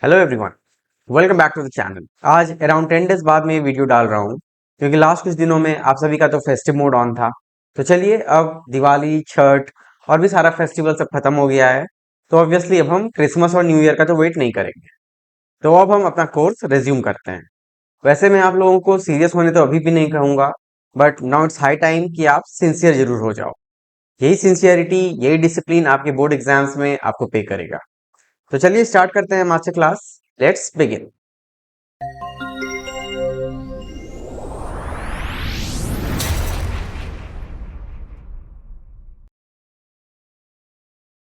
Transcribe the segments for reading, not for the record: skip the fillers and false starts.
Hello everyone, welcome back to the channel. आज around 10 days बाद मैं ये वीडियो डाल रहा हूँ क्योंकि लास्ट कुछ दिनों में आप सभी का तो फेस्टिव मोड ऑन था। तो चलिए, अब दिवाली, छठ और भी सारा फेस्टिवल सब खत्म हो गया है। तो ऑब्वियसली अब हम क्रिसमस और न्यू ईयर का तो वेट नहीं करेंगे। तो अब हम अपना कोर्स रिज्यूम करते हैं। वैसे मैं आप लोगों को सीरियस होने तो अभी भी नहीं कहूंगा, but now it's high time कि आप सिंसियर जरूर हो जाओ। यही सिंसियरिटी, यही डिसिप्लिन आपके बोर्ड एग्जाम्स में आपको पे करेगा। तो चलिए स्टार्ट करते हैं master class. Let's begin.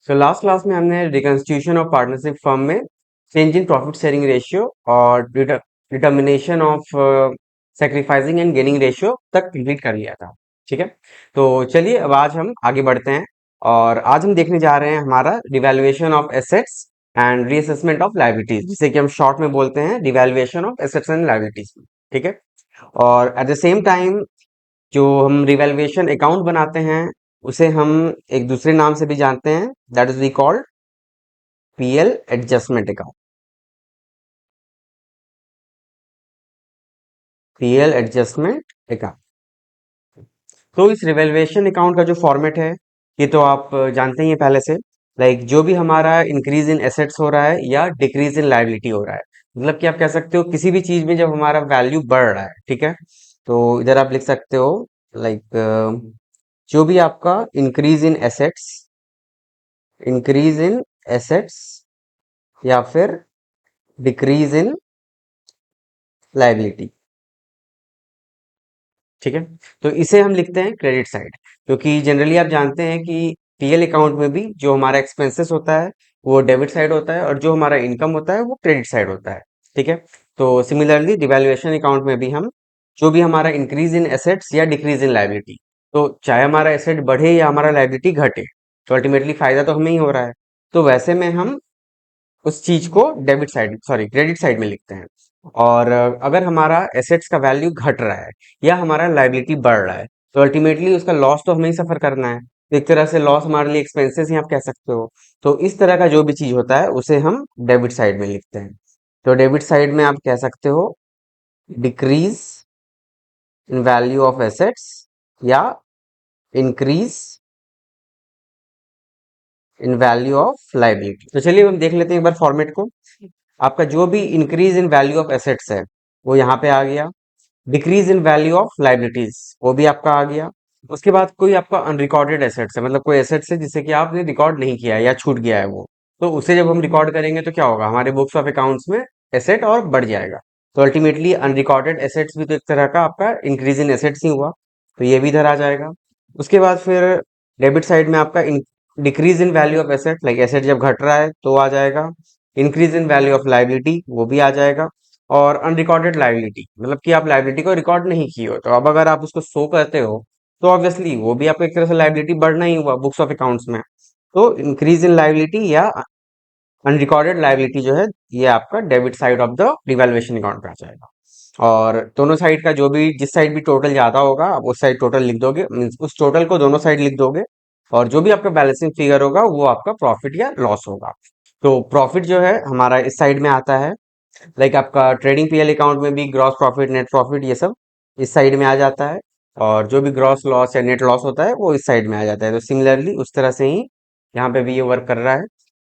So last class में हमने रिकंस्टिट्यूशन ऑफ पार्टनरशिप फर्म में change in profit sharing ratio और determination of sacrificing and gaining ratio तक कंप्लीट कर लिया था। ठीक है, तो चलिए अब आज हम आगे बढ़ते हैं और आज हम देखने जा रहे हैं हमारा devaluation of assets and reassessment of liabilities, जिसे कि हम शॉर्ट में बोलते हैं devaluation of assets and liabilities. ठीक है, और एट द सेम टाइम जो हम रिवैल्यूएशन अकाउंट बनाते हैं उसे हम एक दूसरे नाम से भी जानते हैं, that is we called PL adjustment account. PL adjustment account. तो इस रिवैल्यूएशन अकाउंट का जो फॉर्मेट है ये तो आप जानते ही हैं पहले से। लाइक जो भी हमारा इंक्रीज इन एसेट्स हो रहा है या डिक्रीज इन लायबिलिटी हो रहा है, मतलब कि आप कह सकते हो किसी भी चीज में जब हमारा वैल्यू बढ़ रहा है, ठीक है, तो इधर आप लिख सकते हो लाइक जो भी आपका इंक्रीज इन एसेट्स या फिर डिक्रीज इन लायबिलिटी। ठीक है, तो इसे हम लिखते हैं क्रेडिट साइड, क्योंकि जनरली आप जानते हैं कि पीएल अकाउंट में भी जो हमारा एक्सपेंसेस होता है वो डेबिट साइड होता है और जो हमारा इनकम होता है वो क्रेडिट साइड होता है। ठीक है, तो सिमिलरली डिवैल्यूएशन अकाउंट में भी हम जो भी हमारा इंक्रीज इन एसेट्स या डिक्रीज इन लायबिलिटी, तो चाहे हमारा एसेट बढ़े या हमारा लायबिलिटी घटे, तो अल्टीमेटली फायदा तो हमें ही हो रहा है। तो वैसे में हम उस चीज को debit side sorry credit side में लिखते हैं। और अगर हमारा एसेट्स का वैल्यू घट रहा है या हमारा लायबिलिटी बढ़ रहा है, तो अल्टीमेटली उसका लॉस तो हमें ही सफर करना है। तो एक तरह से लॉस हमारे लिए एक्सपेंसेस ही आप कह सकते हो। तो इस तरह का जो भी चीज होता है उसे हम डेबिट साइड में लिखते हैं। तो डेबिट साइड में आप कह सकते हो decrease in value of assets या increase in value of liability. तो चलिए हम देख लेते हैं एक बार फॉर्मेट को। आपका जो भी increase in value of assets है वो यहाँ पे आ गया, decrease in value of liabilities वो भी आपका आ गया। उसके बाद कोई आपका अनरिकॉर्डेड एसेट्स है, मतलब कोई एसेट्स है जिसे कि आपने रिकॉर्ड नहीं किया है या छूट गया है वो, तो उसे जब हम रिकॉर्ड करेंगे तो क्या होगा, हमारे बुक्स ऑफ अकाउंट्स में एसेट और बढ़ जाएगा। तो अल्टीमेटली अनरिकॉर्डेड एसेट्स भी तो एक तरह का आपका इंक्रीज इन एसेट्स ही हुआ, तो ये भी इधर आ जाएगा। उसके बाद फिर डेबिट साइड में आपका decrease in value of asset, like asset जब घट रहा है तो आ जाएगा। Increase in value of liability वो भी आ जाएगा। और अनरिकॉर्डेड लाइबिलिटी, मतलब कि आप लाइबिलिटी को रिकॉर्ड नहीं किए हो, तो अब अगर आप उसको शो करते हो तो ऑब्वियसली वो भी आपको एक तरह से लाइबिलिटी बढ़ना ही हुआ बुक्स ऑफ अकाउंट्स में। तो इंक्रीज इन लाइबिलिटी या अनरिकॉर्डेड लाइबिलिटी जो है ये आपका debit side of the revaluation account पे आ जाएगा। और दोनों साइड का जो भी जिस साइड भी टोटल ज्यादा होगा आप उस साइड टोटल लिख दोगे, मीन्स उस टोटल को दोनों साइड लिख दोगे। और जो भी आपका बैलेंसिंग फिगर होगा वो आपका प्रॉफिट या लॉस होगा। तो प्रॉफिट जो है हमारा इस साइड में आता है, लाइक आपका ट्रेडिंग पीएल अकाउंट में भी ग्रॉस प्रॉफिट, नेट प्रॉफिट ये सब इस साइड में आ जाता है। और जो भी ग्रॉस लॉस या नेट लॉस होता है वो इस साइड में आ जाता है। तो सिमिलरली उस तरह से ही यहाँ पे भी ये वर्क कर रहा है।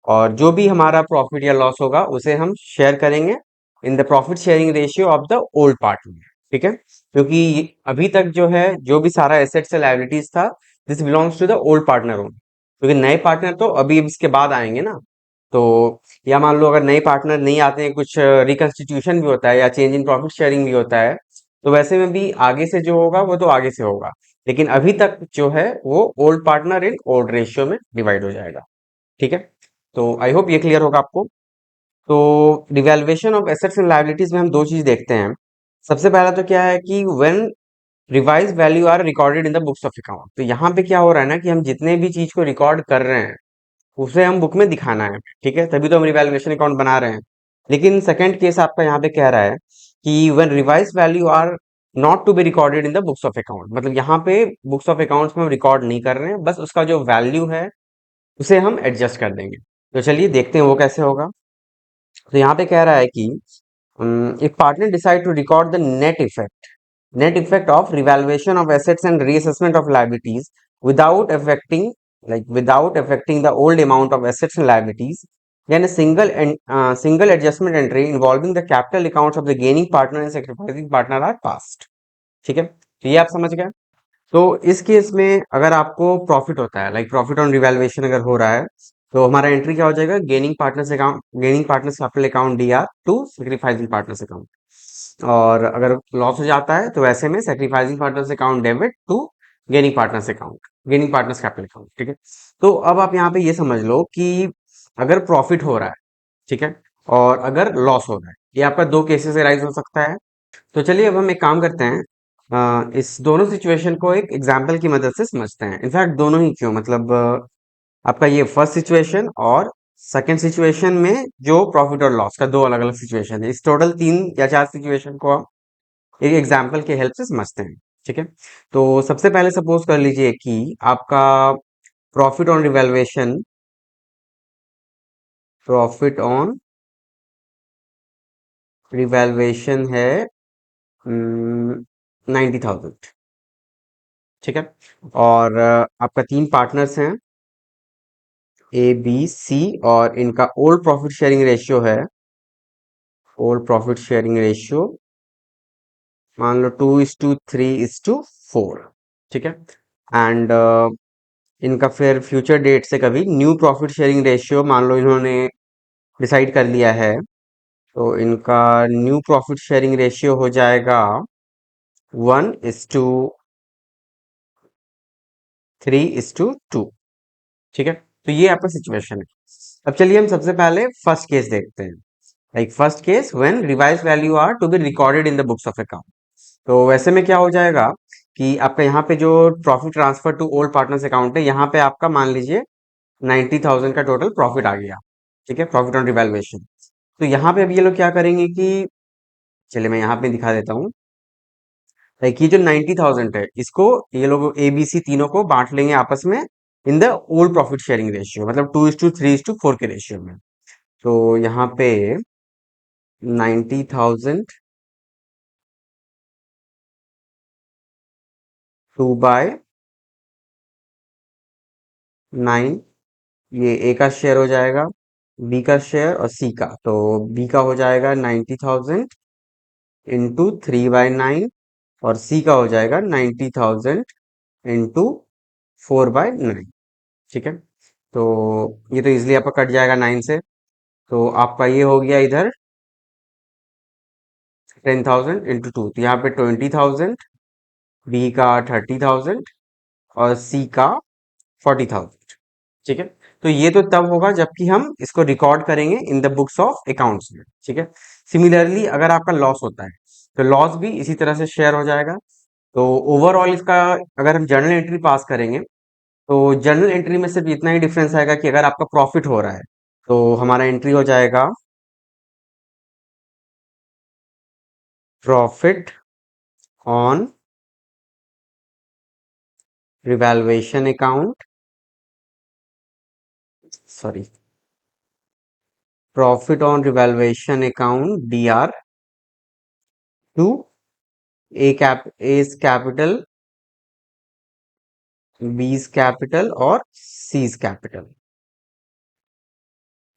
और जो भी हमारा प्रॉफिट या लॉस होगा उसे हम शेयर करेंगे in the profit sharing ratio of the old partner. ठीक है, क्योंकि अभी तक जो है जो भी सारा एसेट्स या लायबिलिटीज था, this belongs to the old partner only, क्योंकि नए पार्टनर तो अभी इसके बाद आएंगे ना। तो या मान लो अगर नए पार्टनर नहीं आते हैं, कुछ रिकंस्टिट्यूशन भी होता है या चेंज इन प्रॉफिट शेयरिंग भी होता है, तो वैसे में भी आगे से जो होगा वो तो आगे से होगा, लेकिन अभी तक जो है वो old partner in old ratio में डिवाइड हो जाएगा। ठीक है, तो आई होप ये क्लियर होगा आपको। तो revaluation of assets and liabilities में हम दो चीज देखते हैं। सबसे पहला तो क्या है कि when revise value are recorded in the books of account, तो यहाँ पे क्या हो रहा है ना कि हम जितने भी चीज को रिकॉर्ड कर रहे हैं उसे हम बुक में दिखाना है। ठीक है, तभी तो हम रिवैल्यूएशन अकाउंट बना रहे हैं। लेकिन सेकंड केस आपका यहाँ पे कह रहा है कि when revise value are not to be recorded in the books of account, मतलब यहाँ पे बुक्स ऑफ अकाउंट्स में हम रिकॉर्ड नहीं कर रहे हैं, बस उसका जो वैल्यू है उसे हम एडजस्ट कर देंगे। तो चलिए देखते हैं वो कैसे होगा। तो यहाँ पे कह रहा है कि if partner decide to record the net effect of revaluation of assets and reassessment of liabilities without affecting without affecting the old amount of assets and liabilities, then a single adjustment entry involving the capital accounts of the gaining partner and sacrificing partner are passed. ठीक है, तो ये आप समझ गए। तो इस case में अगर आपको प्रॉफिट होता है, प्रॉफिट ऑन रिवैल्यूएशन अगर हो रहा है, तो हमारा एंट्री क्या हो जाएगा, gaining partners capital account DR to sacrificing partners account. और अगर लॉस हो जाता है तो वैसे में sacrificing partners account debit to gaining partners capital account. ठीक है, तो अब आप यहाँ पे ये समझ लो कि अगर प्रॉफिट हो रहा है, ठीक है, और अगर लॉस हो रहा है, ये आपका दो केसेस राइज हो सकता है। तो चलिए अब हम एक काम करते हैं, इस दोनों सिचुएशन को एक एग्जाम्पल की मदद से समझते हैं। इनफैक्ट दोनों ही क्यों, मतलब आपका ये फर्स्ट सिचुएशन और सेकंड सिचुएशन में जो प्रॉफिट और लॉस का दो अलग अलग सिचुएशन है, इस टोटल 3 या 4 सिचुएशन को हम एक एग्जाम्पल के हेल्प से समझते हैं। ठीक है, तो सबसे पहले सपोज कर लीजिए कि आपका profit on revaluation profit on revaluation है 90,000। ठीक है, और आपका 3 पार्टनर्स हैं ए बी सी, और इनका ओल्ड प्रॉफिट शेयरिंग रेशियो है, ओल्ड प्रॉफिट शेयरिंग रेशियो मान लो 2:3:4। ठीक है, एंड इनका फिर फ्यूचर डेट से कभी न्यू प्रॉफिट शेयरिंग रेशियो मान लो इन्होंने डिसाइड कर लिया है, तो इनका न्यू प्रॉफिट शेयरिंग रेशियो हो जाएगा 1:3:2। ठीक है, तो ये आपका सिचुएशन है। अब चलिए हम सबसे पहले फर्स्ट केस देखते हैं, first case when revise value are to be recorded in the books of account. तो वैसे में क्या हो जाएगा कि आपका यहाँ पे जो profit transfer to old partners account है, यहाँ पे आपका मान लीजिए 90,000 का टोटल प्रॉफिट आ गया। ठीक है, प्रॉफिट ऑन रिवैल्यूएशन। तो यहाँ पे अब ये लोग क्या करेंगे कि, चलिए मैं यहाँ पे दिखा देता हूँ, ये जो 90,000 है, इसको ये लोग ए बी सी तीनों को बांट लेंगे आपस में in the old profit sharing ratio, मतलब 2:3:4 के रेशियो में। तो यहाँ पे 90,000 2/9, ये ए का शेयर हो जाएगा, बी का शेयर और सी का। तो बी का हो जाएगा 90,000 इंटू 3/9, और सी का हो जाएगा 90,000 इंटू 4/9। ठीक है, तो ये तो इजिली आपका कट जाएगा 9 से, तो आपका ये हो गया इधर 10,000 इंटू 2, तो यहाँ पे 20,000, बी का 30,000 और सी का 40,000। ठीक है, तो ये तो तब होगा जबकि हम इसको रिकॉर्ड करेंगे इन द बुक्स ऑफ अकाउंट्स में। ठीक है, सिमिलरली अगर आपका लॉस होता है तो लॉस भी इसी तरह से शेयर हो जाएगा। तो ओवरऑल इसका अगर हम जर्नल एंट्री पास करेंगे, तो जर्नल एंट्री में सिर्फ इतना ही डिफरेंस आएगा कि अगर आपका प्रॉफिट हो रहा है तो हमारा एंट्री हो जाएगा profit on revaluation account, sorry, profit on revaluation account D R to A's capital, B's capital और सीज कैपिटल।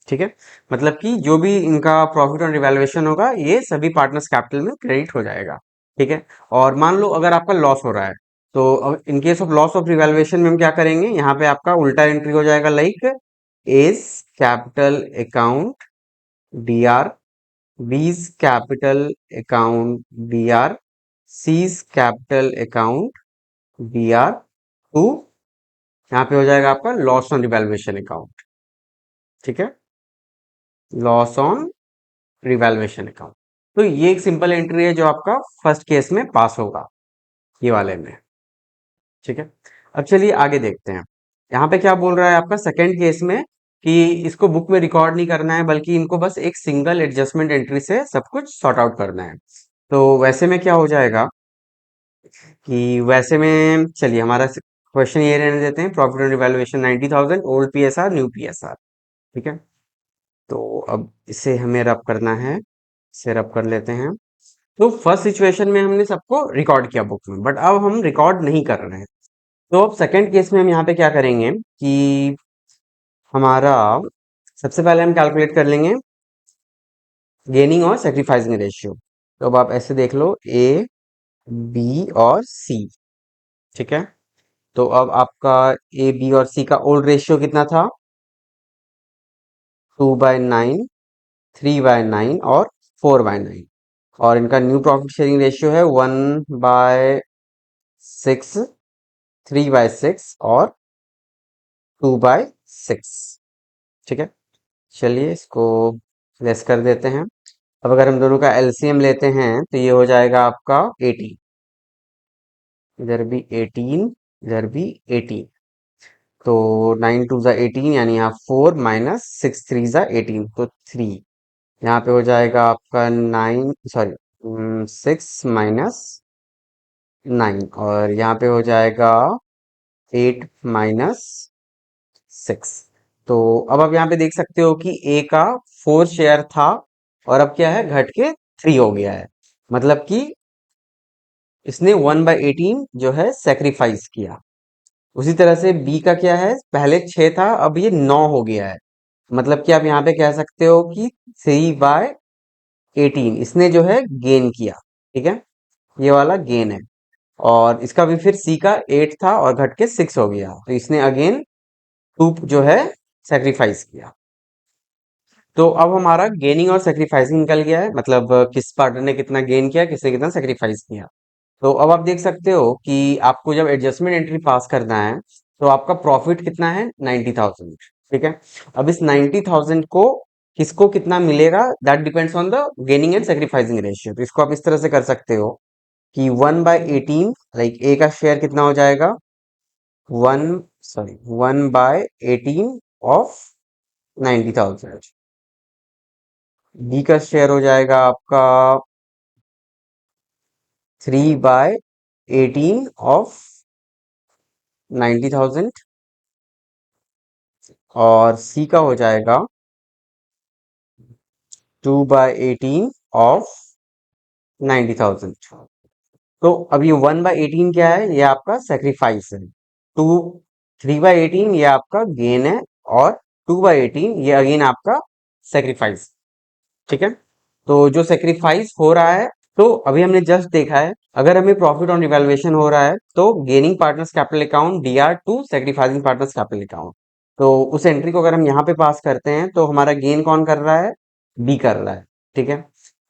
ठीक है, मतलब कि जो भी इनका प्रॉफिट ऑन रिवैल्यूएशन होगा ये सभी पार्टनर्स कैपिटल में क्रेडिट हो जाएगा। ठीक है, और मान लो अगर आपका लॉस हो रहा है, तो इन case of loss of revaluation में हम क्या करेंगे, यहाँ पे आपका उल्टा एंट्री हो जाएगा, A's capital account D R, B's capital account D R, C's capital account D R to, यहाँ पे हो जाएगा आपका लॉस ऑन रिवैल्यूएशन अकाउंट। ठीक है, लॉस ऑन रिवैल्यूएशन अकाउंट। तो ये एक सिंपल एंट्री है जो आपका फर्स्ट केस में पास होगा, ये वाले में। ठीक है, अब चलिए आगे देखते हैं, यहाँ पे क्या बोल रहा है आपका सेकंड केस में कि इसको बुक में रिकॉर्ड नहीं करना है, बल्कि इनको बस एक सिंगल एडजस्टमेंट एंट्री से सब कुछ सॉर्ट आउट करना है। तो वैसे में क्या हो जाएगा कि, वैसे में चलिए हमारा क्वेश्चन ये रहने देते हैं, profit on revaluation 90,000, old PSR new PSR. ठीक है, तो अब इसे हमें रब करना है, इसे रब कर लेते हैं। तो फर्स्ट सिचुएशन में हमने सबको रिकॉर्ड किया बुक में, बट अब हम रिकॉर्ड नहीं कर रहे हैं। तो अब सेकंड केस में हम यहाँ पे क्या करेंगे कि हमारा सबसे पहले हम कैलकुलेट कर लेंगे गेनिंग और सेक्रीफाइसिंग रेशियो। तो अब आप ऐसे देख लो, ए, बी और सी, ठीक है। तो अब आपका ए, बी और सी का ओल्ड रेशियो कितना था? 2/9, 3/9 और 4/9। और इनका न्यू प्रॉफिट शेयरिंग रेशियो है 1/6, 3/6 और 2/6, ठीक है। चलिए इसको लेस कर देते हैं। अब अगर हम दोनों का एलसीएम लेते हैं तो ये हो जाएगा आपका 18, इधर भी 18, इधर भी 18। तो 9 2 ज़ा 18, यानी यहाँ 4 माइनस 6 3 ज़ा 18, तो 3। यहाँ पे हो जाएगा आपका 9, सॉरी 6 माइनस 9, और यहाँ पे हो जाएगा 8 माइनस 6। तो अब आप यहाँ पे देख सकते हो कि ए का 4 शेयर था और अब क्या है, घट के 3 हो गया है। मतलब कि इसने 1/18 जो है सेक्रीफाइस किया। उसी तरह से बी का क्या है, पहले 6 था, अब ये 9 हो गया है। मतलब कि आप यहाँ पे कह सकते हो कि 3/18 इसने जो है गेन किया, ठीक है। ये वाला गेन है। और इसका भी फिर सी का 8 था और घट के 6 हो गया, तो इसने अगेन 2 जो है सेक्रीफाइस किया। तो अब हमारा गेनिंग और सेक्रीफाइसिंग निकल गया है, मतलब किस पार्टनर ने कितना गेन किया, किसने कितना सेक्रीफाइस किया। तो अब आप देख सकते हो कि आपको जब एडजस्टमेंट एंट्री पास करना है तो आपका प्रॉफिट कितना है, 90,000, ठीक है। अब इस 90,000 को किसको कितना मिलेगा, that depends on the gaining and sacrificing ratio. तो इसको आप इस तरह से कर सकते हो कि 1/18, लाइक ए का शेयर कितना हो जाएगा, 1/18 ऑफ 90,000। बी का शेयर हो जाएगा आपका 3/18 ऑफ 90,000। और सी का हो जाएगा 2/18 ऑफ 90,000। तो अब ये 1/18 क्या है, ये आपका सेक्रीफाइस है। 2 3/18 ये आपका गेन है, और 2/18 ये अगेन आपका सेक्रीफाइस, ठीक है। तो जो सेक्रीफाइस हो रहा है, तो अभी हमने जस्ट देखा है, अगर हमें प्रॉफिट ऑन रिवैल्यूएशन हो रहा है तो gaining partners capital account DR to sacrificing partners capital account. तो उस एंट्री को अगर हम यहाँ पे पास करते हैं तो हमारा गेन कौन कर रहा है, बी कर रहा है, ठीक है।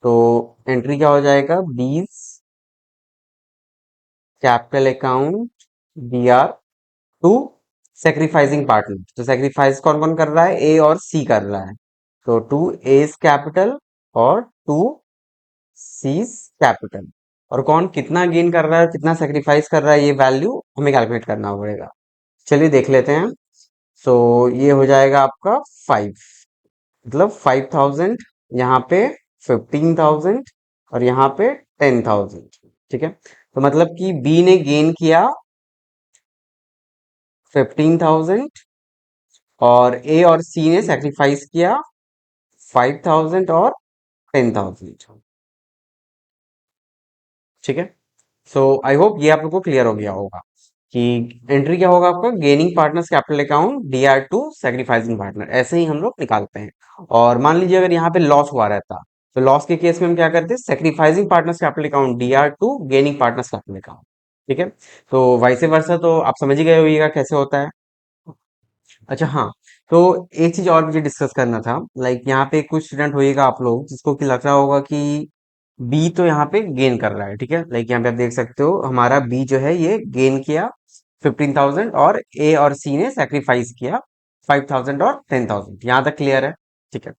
तो एंट्री क्या हो जाएगा, B's capital account DR to sacrificing partner. तो सेक्रीफाइस कौन कौन कर रहा है, ए और सी कर रहा है। तो 2 एज कैपिटल और 2 सीज कैपिटल। और कौन कितना गेन कर रहा है, कितना सेक्रीफाइस कर रहा है, ये वैल्यू हमें कैलकुलेट करना पड़ेगा। चलिए देख लेते हैं। सो ये हो जाएगा आपका 5, मतलब 5,000, यहाँ पे 15,000 और यहाँ पे 10,000, ठीक है। तो मतलब कि बी ने गेन किया 15,000 और ए और सी ने सेक्रीफाइस किया 5,000 और 10,000, ठीक है। सो आई होप ये आप लोग को क्लियर हो गया होगा कि एंट्री क्या होगा आपका, gaining partners capital account DR to sacrificing partner, ऐसे ही हम लोग निकालते हैं। और मान लीजिए अगर यहाँ पे लॉस हुआ रहता, तो लॉस के केस में हम क्या करते हैं, sacrificing partners capital account DR to gaining partners capital account, ठीक है। तो वाइस वर्सा तो आप समझ ही गए होइएगा कैसे होता है। अच्छा हाँ, तो एक चीज और मुझे डिस्कस करना था, लाइक यहाँ पे कुछ स्टूडेंट होइएगा आप लोग जिसको कि लग रहा होगा कि बी तो यहाँ पे गेन कर रहा है, ठीक है। लाइक यहाँ पे आप देख सकते हो हमारा बी जो है ये गेन किया 15,000 और ए और सी ने सेक्रीफाइस किया 5,000 और 10,000। यहाँ तक क्लियर है, ठीक है।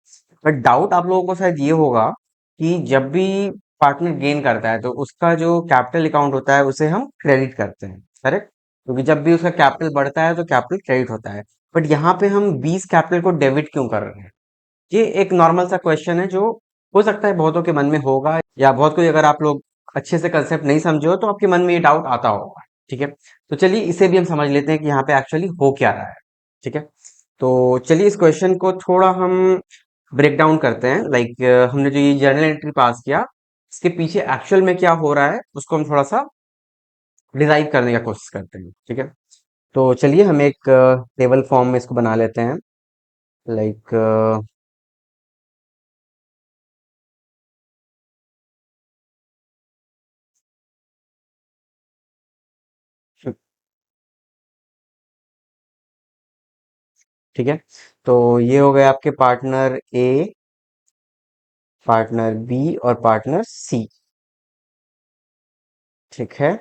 बट डाउट आप लोगों को शायद ये होगा कि जब भी पार्टनर गेन करता है तो उसका जो कैपिटल अकाउंट होता है उसे हम क्रेडिट करते हैं, करेक्ट। क्योंकि जब भी उसका कैपिटल बढ़ता है तो कैपिटल क्रेडिट होता है। बट यहाँ पे हम 20 कैपिटल को डेबिट क्यों कर रहे हैं, ये एक नॉर्मल सा क्वेश्चन है जो हो सकता है बहुतों के मन में होगा, या बहुत कोई, अगर आप लोग अच्छे से कंसेप्ट नहीं समझे हो तो आपके मन में ये डाउट आता होगा, ठीक है। तो चलिए इसे भी हम समझ लेते हैं कि यहाँ पे एक्चुअली हो क्या रहा है, ठीक है। तो चलिए इस क्वेश्चन को थोड़ा हम ब्रेक डाउन करते हैं, लाइक हमने जो ये जर्नल एंट्री पास किया, इसके पीछे एक्चुअल में क्या हो रहा है उसको हम थोड़ा सा डिराइव करने का कोशिश करते हैं, ठीक है। तो चलिए हम एक टेबल फॉर्म में इसको बना लेते हैं, लाइक ठीक है। तो ये हो गए आपके पार्टनर ए, पार्टनर बी और पार्टनर सी, ठीक है।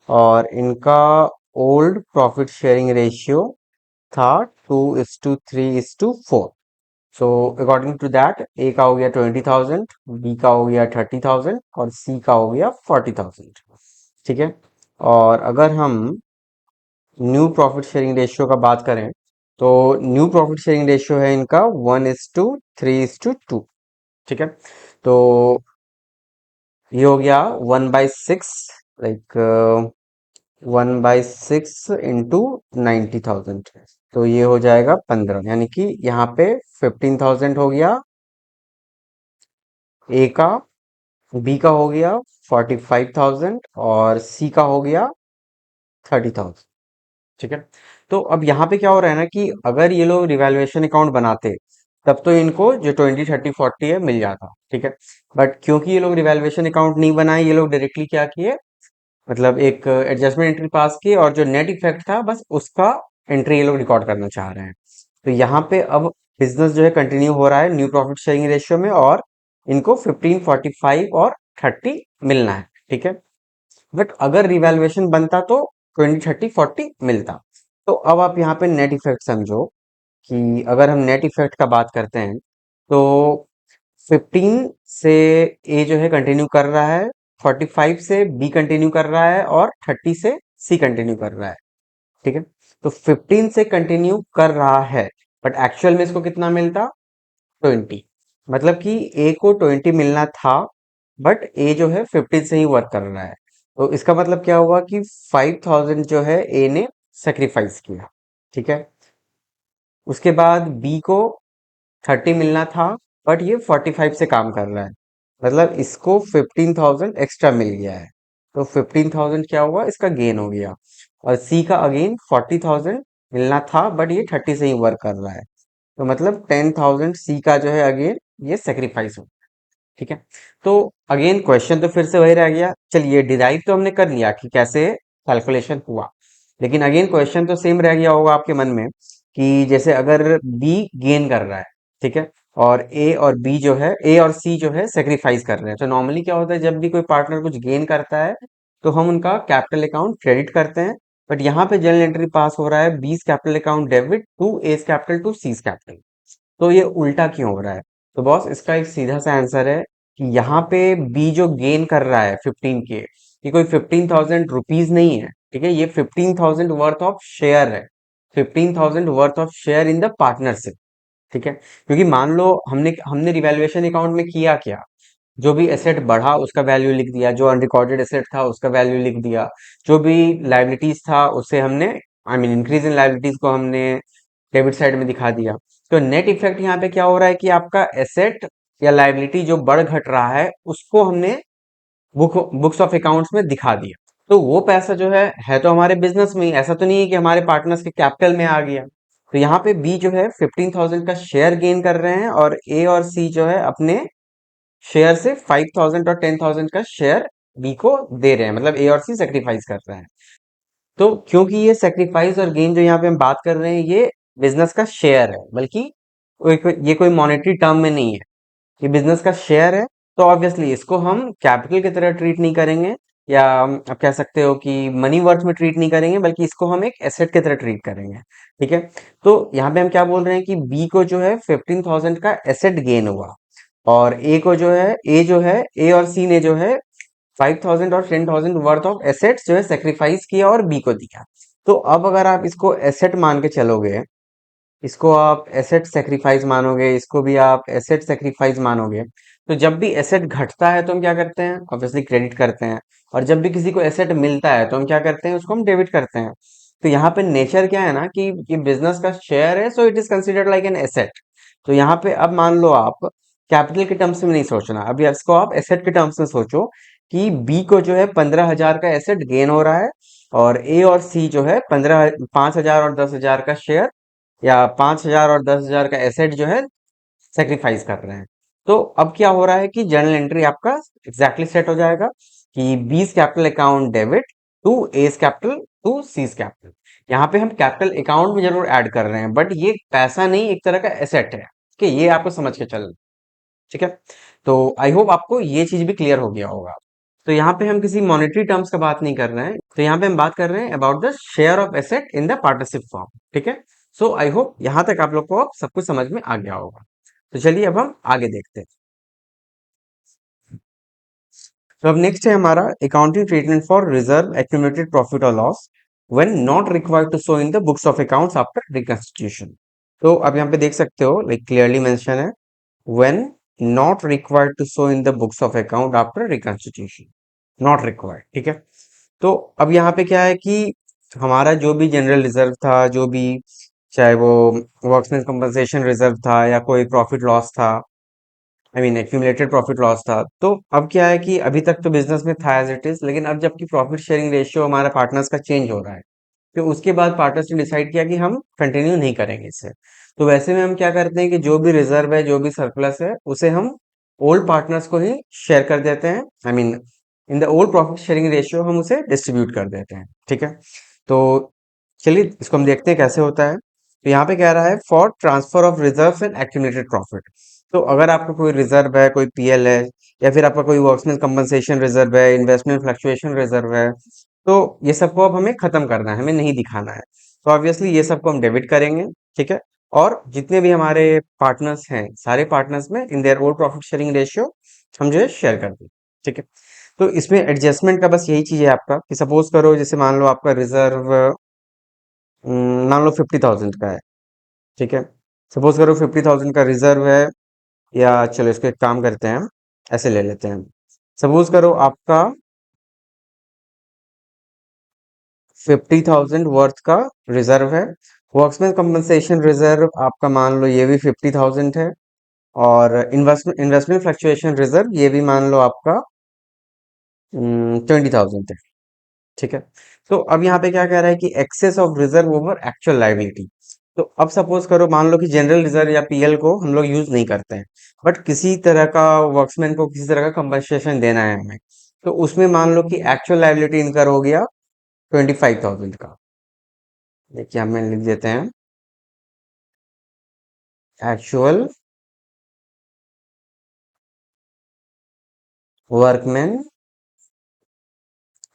और इनका ओल्ड प्रॉफिट शेयरिंग रेशियो था 2:3:4। सो अकॉर्डिंग टू दैट ए का हो गया 20,000, बी का हो गया 30,000 और सी का हो गया 40,000, ठीक है। और अगर हम न्यू प्रॉफिट शेयरिंग रेशियो का बात करें, तो न्यू प्रॉफिट शेयरिंग रेशियो है इनका 1:3:2, ठीक है। तो ये हो गया 1/6, लाइक 1/6 इंटू 90,000, तो ये हो जाएगा 15, यानी कि यहाँ पे 15,000 हो गया ए का, बी का हो गया 45,000 और सी का हो गया 30,000, ठीक है। तो अब यहाँ पे क्या हो रहा है ना कि अगर ये लोग रिवैल्यूएशन अकाउंट बनाते तब तो इनको जो 20, 30, 40 है मिल जाता, ठीक है। बट क्योंकि ये लोग रिवैल्यूएशन अकाउंट नहीं बनाए, ये लोग डायरेक्टली क्या किए, मतलब एक एडजस्टमेंट एंट्री पास की और जो नेट इफेक्ट था बस उसका एंट्री ये लोग रिकॉर्ड करना चाह रहे हैं। तो यहाँ पे अब बिजनेस जो है कंटिन्यू हो रहा है न्यू प्रॉफिट शेयरिंग रेशियो में, और इनको 15, 45 और 30 मिलना है, ठीक है। बट अगर रिवैल्यूएशन बनता तो 20, 30, 40 मिलता। तो अब आप यहाँ पे नेट इफेक्ट समझो कि अगर हम नेट इफेक्ट का बात करते हैं, तो 15 से ए जो है कंटिन्यू कर रहा है, 45 से बी कंटिन्यू कर रहा है और 30 से सी कंटिन्यू कर रहा है, ठीक है। तो 15 से कंटिन्यू कर रहा है, बट एक्चुअल में इसको कितना मिलता, 20। मतलब कि ए को 20 मिलना था, बट ए जो है 15 से ही वर्क कर रहा है। तो इसका मतलब क्या हुआ कि 5,000 जो है ए ने सेक्रीफाइस किया, ठीक है। उसके बाद बी को 30 मिलना था, बट ये 45 से काम कर रहा है, मतलब इसको 15,000 एक्स्ट्रा मिल गया है। तो 15,000 क्या हुआ, इसका गेन हो गया। और सी का अगेन 40,000 मिलना था, बट ये 30 से ही वर्क कर रहा है, तो मतलब 10,000 सी का जो है अगेन ये सेक्रीफाइस हो, ठीक है। तो अगेन क्वेश्चन तो फिर से वही रह गया, चलिए डिराइव तो हमने कर लिया कि कैसे कैलकुलेशन हुआ, लेकिन अगेन क्वेश्चन तो सेम रह गया होगा आपके मन में कि जैसे अगर बी गेन कर रहा है, ठीक है, और ए और बी जो है, ए और सी जो है सेक्रीफाइस कर रहे हैं, तो नॉर्मली क्या होता है जब भी कोई पार्टनर कुछ गेन करता है तो हम उनका कैपिटल अकाउंट क्रेडिट करते हैं। बट यहाँ पे जर्नल एंट्री पास हो रहा है B's capital account debit to A's capital to C's capital, तो ये उल्टा क्यों हो रहा है। तो बॉस इसका एक सीधा सा आंसर है कि यहाँ पे बी जो गेन कर रहा है 15 के, ये कोई 15,000 रुपीज नहीं है, ठीक है, ये 15,000 वर्थ ऑफ शेयर है, 15,000 worth of share in the partnership, ठीक है। क्योंकि मान लो हमने हमने रिवैल्यूएशन अकाउंट में किया क्या, जो भी एसेट बढ़ा उसका वैल्यू लिख दिया, जो अनरिकॉर्डेड एसेट था उसका वैल्यू लिख दिया, जो भी लाइबिलिटीज था उससे हमने, I mean increase in liabilities को हमने डेबिट साइड में दिखा दिया। तो नेट इफेक्ट यहाँ पे क्या हो रहा है कि आपका एसेट या लाइबिलिटी जो बढ़ घट रहा है उसको हमने बुक्स ऑफ अकाउंट्स में दिखा दिया। तो वो पैसा जो है तो हमारे बिजनेस में ही, ऐसा तो नहीं है कि हमारे पार्टनर्स के कैपिटल में आ गया। तो यहाँ पे बी जो है 15,000 का शेयर गेन कर रहे हैं, और ए और सी जो है अपने शेयर से 5,000 और 10,000 का शेयर बी को दे रहे हैं, मतलब ए और सी सेक्रीफाइस कर रहे हैं। तो क्योंकि ये सेक्रीफाइस और गेन जो यहाँ पे हम बात कर रहे हैं ये बिजनेस का शेयर है, बल्कि ये कोई मॉनेटरी टर्म में नहीं है, ये बिजनेस का शेयर है। तो ऑब्वियसली इसको हम कैपिटल की तरह ट्रीट नहीं करेंगे, या आप कह सकते हो कि मनी वर्थ में ट्रीट नहीं करेंगे, बल्कि इसको हम एक एसेट की तरह ट्रीट करेंगे, ठीक है। तो यहाँ पे हम क्या बोल रहे हैं कि बी को जो है 15,000 का एसेट गेन हुआ, और ए को जो है, ए और सी ने जो है 5,000 और 10,000 वर्थ ऑफ एसेट्स जो है सेक्रीफाइस किया और बी को दिया। तो अब अगर आप इसको एसेट मान के चलोगे, इसको आप एसेट सेक्रीफाइस मानोगे, इसको भी आप एसेट सेक्रीफाइस मानोगे, तो जब भी एसेट घटता है तो हम क्या करते हैं, ऑब्वियसली क्रेडिट करते हैं। और जब भी किसी को एसेट मिलता है तो हम क्या करते हैं, उसको हम डेबिट करते हैं। तो यहाँ पे नेचर क्या है ना कि ये बिजनेस का शेयर है, so it is considered like an asset. तो यहाँ पे अब मान लो आप कैपिटल के टर्म्स में नहीं सोचना, अभी इसको आप एसेट के टर्म्स में सोचो कि बी को जो है 15,000 का एसेट गेन हो रहा है, और ए और सी जो है 5,000 और 10,000 का शेयर, या 5,000 और 10,000 का एसेट जो है सेक्रीफाइस कर रहे हैं। तो अब क्या हो रहा है कि जर्नल एंट्री आपका एग्जैक्टली सेट हो जाएगा कि B's capital account debit to A's capital to C's capital. यहाँ पे हम कैपिटल अकाउंट में जरूर ऐड कर रहे हैं, बट ये पैसा नहीं, एक तरह का एसेट है कि ये आपको समझ के चल, ठीक है। तो आई होप आपको ये चीज भी क्लियर हो गया होगा। तो यहाँ पे हम किसी मॉनेटरी टर्म्स का बात नहीं कर रहे हैं, तो यहाँ पे हम बात कर रहे हैं about the share of asset in the partnership form, ठीक है। सो आई होप यहाँ तक आप लोग को अब सब कुछ समझ में आ गया होगा। तो चलिए अब हम आगे देखते हैं। तो अब नेक्स्ट है हमारा accounting treatment for reserve accumulated profit और loss when not required to show in the books of accounts after reconstitution. तो अब यहाँ पे देख सकते हो लाइक क्लियरली मेंशन है when not required to show in the books of account after reconstitution, not required, ठीक है। तो अब यहाँ पे क्या है कि हमारा जो भी जनरल रिजर्व था, जो भी चाहे वो वर्कमैन कंपनसेशन रिजर्व था या कोई प्रॉफिट लॉस था, I mean accumulated profit loss था, तो अब क्या है कि अभी तक तो बिजनेस में था एज इट इज, लेकिन अब जबकि प्रॉफिट शेयरिंग रेशियो हमारा पार्टनर्स का चेंज हो रहा है, तो उसके बाद पार्टनर्स ने डिसाइड किया कि हम कंटिन्यू नहीं करेंगे इससे। तो वैसे में हम क्या करते हैं कि जो भी रिजर्व है, जो भी सरप्लस है, उसे हम ओल्ड पार्टनर्स को ही शेयर कर देते हैं, I mean in the old profit sharing ratio हम उसे डिस्ट्रीब्यूट कर देते हैं, ठीक है। तो चलिए इसको हम देखते हैं कैसे होता है। तो यहाँ पे कह रहा है for transfer of reserve and accumulated profit. तो अगर आपका कोई रिजर्व है, कोई पीएल है, या फिर आपका कोई वर्कमैन कंपनसेशन रिजर्व है, इन्वेस्टमेंट फ्लक्चुएशन रिजर्व है, तो ये सबको अब हमें खत्म करना है, हमें नहीं दिखाना है। तो ऑब्वियसली ये सबको हम डेबिट करेंगे, ठीक है। और जितने भी हमारे पार्टनर्स हैं, सारे पार्टनर्स में in their old profit sharing ratio हम जो है शेयर कर दें, ठीक है। तो इसमें एडजस्टमेंट का बस यही चीज है आपका कि सपोज करो जैसे मान लो आपका रिजर्व मान लो 50,000 का है, ठीक है। सपोज करो 50,000 का रिजर्व है, या चलो इसको एक काम करते हैं, हम ऐसे ले लेते हैं। सपोज करो आपका 50,000 वर्थ का रिजर्व है, वर्कमैन कंपनसेशन रिजर्व आपका मान लो ये भी 50,000 है, और इन्वेस्टमेंट फ्लक्चुएशन रिजर्व ये भी मान लो आपका 20,000 है, ठीक है। तो अब यहाँ पे क्या कह रहा है कि excess of reserve over actual liability. तो अब सपोज करो मान लो कि जनरल रिजर्व या पीएल को हम लोग यूज नहीं करते हैं, बट किसी तरह का वर्क्समैन को किसी तरह का कंपनसेशन देना है हमें, तो उसमें मान लो कि एक्चुअल लाइबिलिटी इनकर हो गया 25,000 का। देखिए हमें लिख देते हैं एक्चुअल वर्कमैन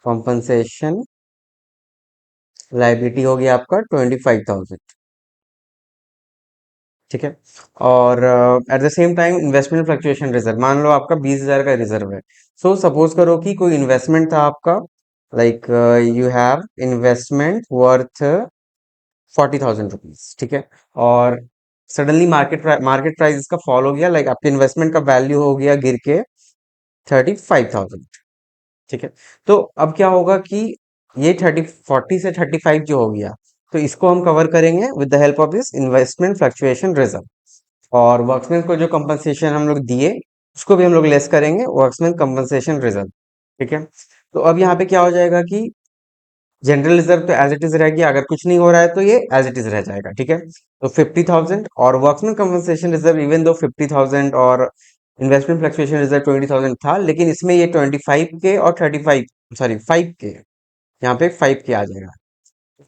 कॉम्पनसेशन लाइबिलिटी हो गया आपका 25,000, ठीक है। और at the same time investment fluctuation reserve मान लो आपका 20,000 का रिजर्व है। सो सपोज करो कि कोई इन्वेस्टमेंट था आपका, like you have investment worth 40,000 rupees, ठीक है। और सडनली मार्केट प्राइस इसका फॉल हो गया, लाइक आपके इन्वेस्टमेंट का वैल्यू हो गया गिर के 35,000, ठीक है। तो अब क्या होगा कि ये 40 से 35 जो हो गया, तो इसको हम कवर करेंगे with the help of this investment fluctuation reserve. और वर्क्समैन को जो कंपनसेशन हम लोग दिए, उसको भी हम लोग लेस करेंगे वर्क्समैन कंपनसेशन रिजर्व, ठीक है। तो अब यहाँ पे क्या हो जाएगा कि जनरल रिजर्व तो एज इट इज रहेगी, अगर कुछ नहीं हो रहा है तो ये एज इट इज रह जाएगा, ठीक है। तो 50,000 और workmen compensation reserve even though 50,000 और इन्वेस्टमेंट फ्लक्चुएशन रिजर्व 20,000 था, लेकिन इसमें ये 25 के और 35, सॉरी 5 के, यहाँ पे 5 के आ जाएगा।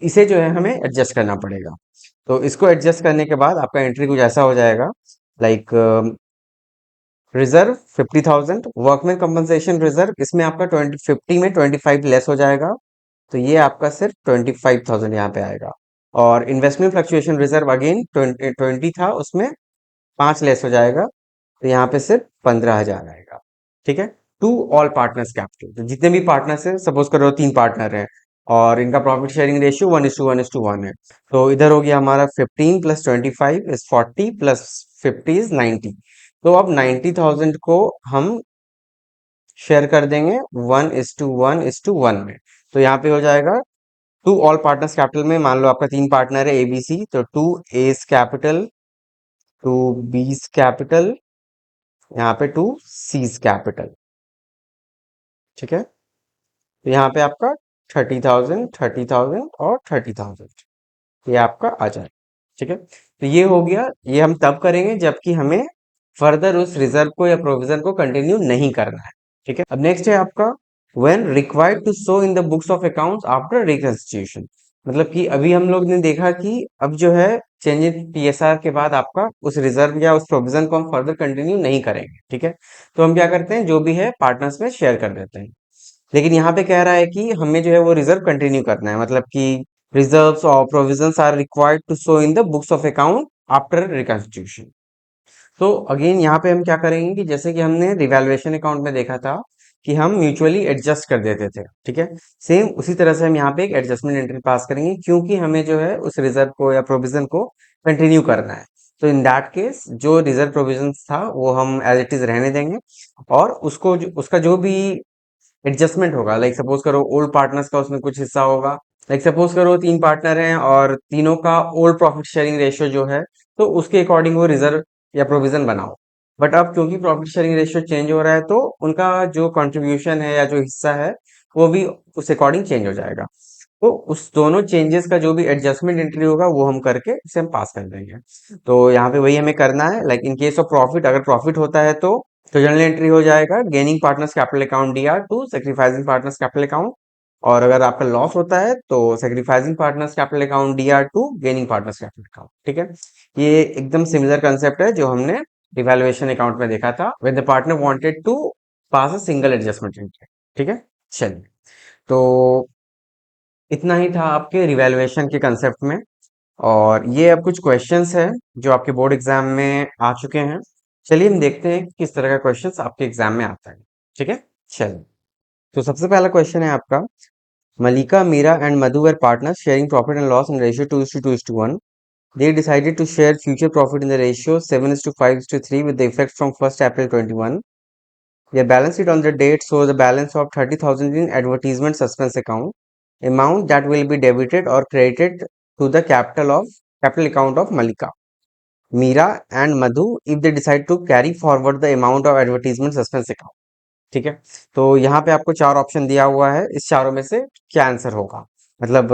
इसे जो है हमें एडजस्ट करना पड़ेगा। तो इसको एडजस्ट करने के बाद आपका एंट्री कुछ ऐसा हो जाएगा, like reserve 50,000, workman compensation reserve, इसमें आपका 50 में 25 लेस हो जाएगा, तो ये आपका सिर्फ 25,000 यहाँ पे आएगा। और इन्वेस्टमेंट फ्लक्चुएशन रिजर्व अगेन 20 था, उसमें 5 लेस हो जाएगा, तो यहाँ पे सिर्फ 15,000 आएगा, ठीक है। टू ऑल पार्टनर्स कैपिटल, तो जितने भी पार्टनर्स हैं, सपोज करो 3 पार्टनर हैं और इनका प्रॉफिट शेयरिंग रेशियो 1:1:1 है, तो इधर हो गया हमारा 15 प्लस 25 इज 40 प्लस 50 इज 90। तो अब 90,000 को हम शेयर कर देंगे 1:1:1 में। तो यहाँ पे हो जाएगा टू ऑल पार्टनर्स कैपिटल में, मान लो आपका 3 पार्टनर है एबीसी, तो 2 A's capital to B's capital, यहाँ पे टू सीज कैपिटल। ठीक है, तो यहाँ पे आपका 30,000, 30,000 और 30,000 ये आपका आ जाए। ठीक है, तो ये हो गया। ये हम तब करेंगे जबकि हमें फर्दर उस रिजर्व को या प्रोविजन को कंटिन्यू नहीं करना है। ठीक है, अब नेक्स्ट है आपका when required to show in the books of accounts after reconstitution. मतलब कि अभी हम लोग ने देखा कि अब जो है चेंज इन पीएसआर के बाद आपका उस रिजर्व या उस प्रोविजन को हम फर्दर कंटिन्यू नहीं करेंगे। ठीक है, तो हम क्या करते हैं, जो भी है पार्टनर्स में शेयर कर देते हैं। लेकिन यहाँ पे कह रहा है कि हमें जो है वो रिजर्व कंटिन्यू करना है, मतलब कि रिजर्व्स और provisions are required to show in the books of account after reconstitution. तो अगेन यहाँ पे हम क्या करेंगे कि जैसे कि हमने रिवैल्यूएशन अकाउंट में देखा था कि हम म्यूचुअली एडजस्ट कर देते थे। ठीक है, सेम उसी तरह से हम यहाँ पे एक एडजस्टमेंट एंट्री पास करेंगे, क्योंकि हमें जो है उस रिजर्व को या प्रोविजन को कंटिन्यू करना है। तो इन दैट केस जो रिजर्व प्रोविजन था वो हम एज इट इज रहने देंगे, और उसका जो भी एडजस्टमेंट होगा, लाइक सपोज करो ओल्ड पार्टनर्स का उसमें कुछ हिस्सा होगा। लाइक सपोज करो तीन पार्टनर हैं और तीनों का ओल्ड प्रॉफिट शेयरिंग रेशियो जो है, तो उसके अकॉर्डिंग वो रिजर्व या प्रोविजन बनाओ। बट अब क्योंकि प्रॉफिट शेयरिंग रेशियो चेंज हो रहा है, तो उनका जो कंट्रीब्यूशन है या जो हिस्सा है वो भी उस अकॉर्डिंग चेंज हो जाएगा। तो उस दोनों चेंजेस का जो भी एडजस्टमेंट एंट्री होगा वो हम करके उसे हम पास कर देंगे। तो यहाँ पे वही हमें करना है। Like in case of profit, अगर प्रॉफिट होता है तो जर्नल एंट्री हो जाएगा gaining partners capital account DR to sacrificing partners capital account. और अगर आपका लॉस होता है तो sacrificing partners capital account DR to gaining partners capital account. ठीक है, ये एकदम सिमिलर कंसेप्ट है जो हमने रिवैल्यूएशन अकाउंट में देखा था when the partner wanted to pass a single adjustment entry. ठीक है, चलिए, तो इतना ही था आपके रिवैल्यूएशन के कंसेप्ट में। और ये अब कुछ क्वेश्चंस है जो आपके बोर्ड एग्जाम में आ चुके हैं। चलिए हम देखते हैं कि किस तरह का क्वेश्चंस आपके एग्जाम में आता है। ठीक है, चलिए, तो सबसे पहला क्वेश्चन है आपका, Malika, Meera and Madhu were partners sharing profit and loss in ratio 2:2:1. They decided to share future profit in the ratio 7:5:3 with the effect from 1st April 21. Their balance sheet on the date shows a balance of 30,000 in advertisement suspense account, amount that will be debited or credited to the capital account of Malika, Meera and Madhu if they decide to carry forward the amount of advertisement suspense account. ठीक है, तो यहाँ पे आपको चार option दिया हुआ है, इस चारों में से क्या आंसर होगा, मतलब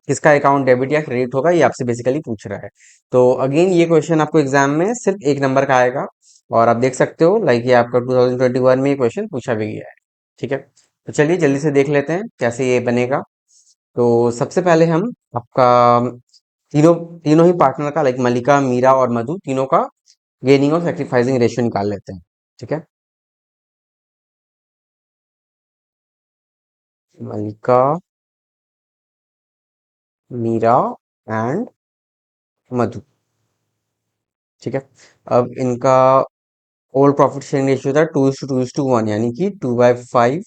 किसका अकाउंट डेबिट या क्रेडिट होगा, ये आपसे बेसिकली पूछ रहा है। तो अगेन ये क्वेश्चन आपको एग्जाम में सिर्फ एक नंबर का आएगा, और आप देख सकते हो लाइक ये आपका 2021 में ये क्वेश्चन पूछा भी गया है। ठीक है, तो चलिए जल्दी से देख लेते हैं कैसे ये बनेगा। तो सबसे पहले हम आपका तीनों तीनों ही पार्टनर का, लाइक मलिका, मीरा और मधु, तीनों का गेनिंग और सेक्रीफाइसिंग रेशियो निकाल लेते हैं। ठीक है, मलिका, मीरा एंड मधु। ठीक है, अब इनका ओल्ड प्रॉफिट शेयरिंग रेशियो था 2:2:1, यानी कि 2/5,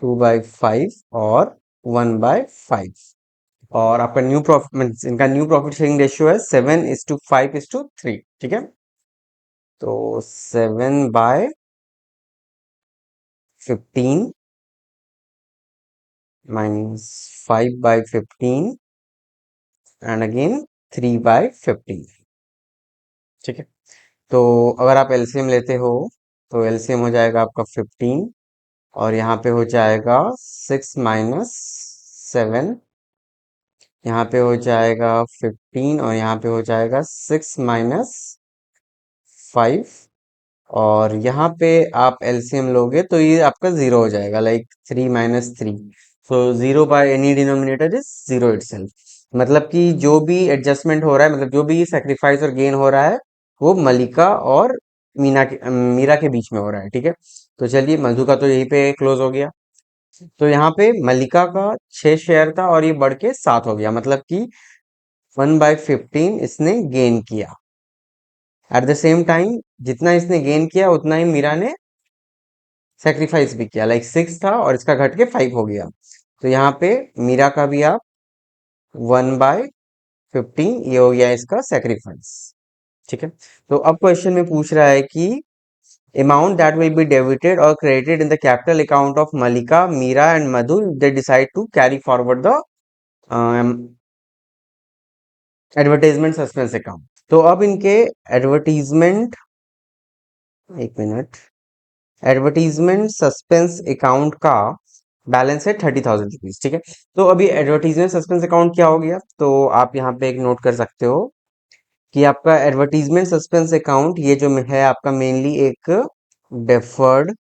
2/5 और 1/5। और आपका न्यू प्रॉफिट मीन्स इनका न्यू प्रॉफिट शेयरिंग रेशियो है 7:5:3। ठीक है, तो 7/15 माइनस 5/15 एंड अगेन 3/15। ठीक है, तो अगर आप एलसीएम लेते हो तो एलसीएम हो जाएगा आपका 15, और यहाँ पे हो जाएगा 6 - 7, यहाँ पे हो जाएगा 15, और यहाँ पे हो जाएगा 6 - 5, और यहाँ पे आप एलसीएम लोगे तो ये आपका जीरो हो जाएगा, like 3 - 3। So zero by any denominator is zero itself. मतलब कि जो भी एडजस्टमेंट हो रहा है, मतलब जो भी सेक्रीफाइस और गेन हो रहा है, वो मलिका और मीरा के बीच में हो रहा है। ठीक है, तो चलिए मधु का तो यहीं पे क्लोज हो गया। तो यहाँ पे मलिका का 6 शेयर था और ये बढ़ के 7 हो गया, मतलब कि 1/15 इसने गेन किया। एट द सेम टाइम जितना इसने गेन किया उतना ही मीरा ने सेक्रीफाइस भी किया, लाइक 6 था और इसका घट के 5 हो गया। तो यहाँ पे मीरा का भी आप 1/15 ये हो गया इसका सेक्रीफाइस। ठीक है, तो अब क्वेश्चन में पूछ रहा है कि amount that will be debited or credited in the capital account of Malika, Meera and Madhu if they decide to carry forward the um, advertisement suspense account। तो अब इनके एडवर्टीजमेंट, एक मिनट, एडवर्टीजमेंट सस्पेंस अकाउंट का balance है 30,000 rupees, ठीक है। तो अभी एडवर्टीजमेंट सस्पेंस अकाउंट क्या हो गया, तो आप यहाँ पे एक नोट कर सकते हो कि आपका एडवर्टीजमेंट सस्पेंस अकाउंट ये जो है आपका मेनली एक डेफर्ड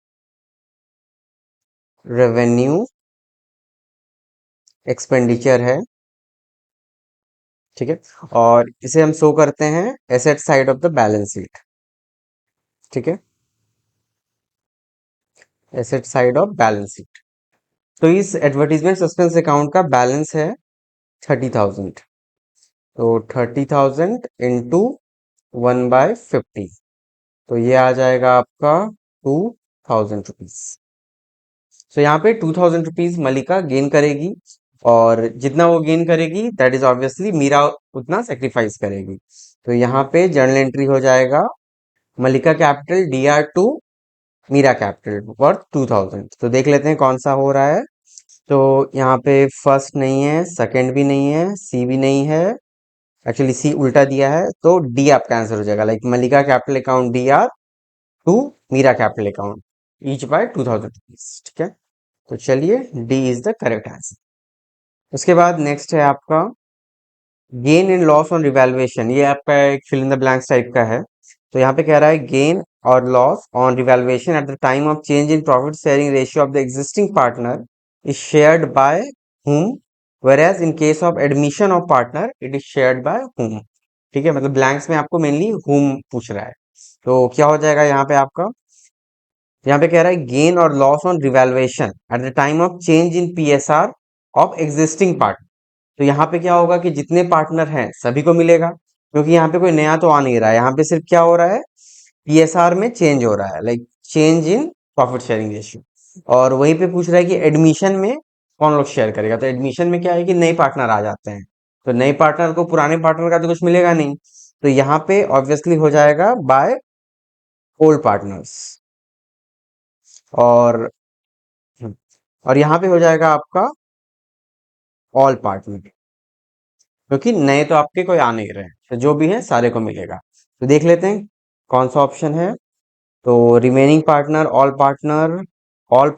रेवेन्यू एक्सपेंडिचर है, ठीक है। और इसे हम शो करते हैं asset side of the balance sheet, ठीक है, asset side of balance sheet. तो इस एडवर्टीजमेंट सस्पेंस अकाउंट का बैलेंस है 30,000, तो 30,000 इंटू 1/50, तो ये आ जाएगा आपका 2,000 रुपीज। सो यहाँ पे 2,000 रुपीज मलिका गेन करेगी, और जितना वो गेन करेगी दैट इज ऑब्वियसली मीरा उतना सेक्रीफाइस करेगी। तो यहाँ पे जर्नल एंट्री हो जाएगा Malika capital DR to Meera capital worth 2,000। तो देख लेते हैं कौन सा हो रहा है। तो यहाँ पे फर्स्ट नहीं है, सेकंड भी नहीं है, सी भी नहीं है, एक्चुअली सी उल्टा दिया है, तो डी आपका आंसर हो जाएगा, like Malika capital account DR to Meera capital account each by 2,000 rupees, ठीक है। तो चलिए D is the correct answer. उसके बाद नेक्स्ट है आपका gain and loss on revaluation, ये आपका एक fill in the blanks type का है। तो यहाँ पे कह रहा है गेन और loss on revaluation at the time of change in profit sharing ratio of the existing partner is shared by whom, whereas in case of admission of partner it is shared by whom, ठीक है। मतलब blanks में आपको mainly whom पूछ रहा है। तो क्या हो जाएगा यहाँ पे आपका, यहाँ पे कह रहा है गेन और loss on revaluation at the time of change in PSR of existing partner. तो यहाँ पे क्या होगा कि जितने पार्टनर हैं सभी को मिलेगा, क्योंकि यहाँ पे कोई नया तो आ नहीं रहा है, यहाँ पे सिर्फ क्या हो रहा है, PSR में चेंज हो रहा है, like change in profit sharing ratio. और वहीं पे पूछ रहा है कि एडमिशन में कौन लोग शेयर करेगा, तो एडमिशन में क्या है कि नए पार्टनर आ जाते हैं, तो नए पार्टनर को पुराने पार्टनर का तो कुछ मिलेगा नहीं, तो यहाँ पे ऑब्वियसली हो जाएगा बाय ओल्ड पार्टनर्स। और और यहाँ पे हो जाएगा आपका ऑल पार्टनर, क्योंकि नए तो आपके कोई आ नहीं रहे हैं, तो जो भी है सारे को मिलेगा। तो देख लेते हैं कौन सा ऑप्शन है। तो remaining partner, all partner, old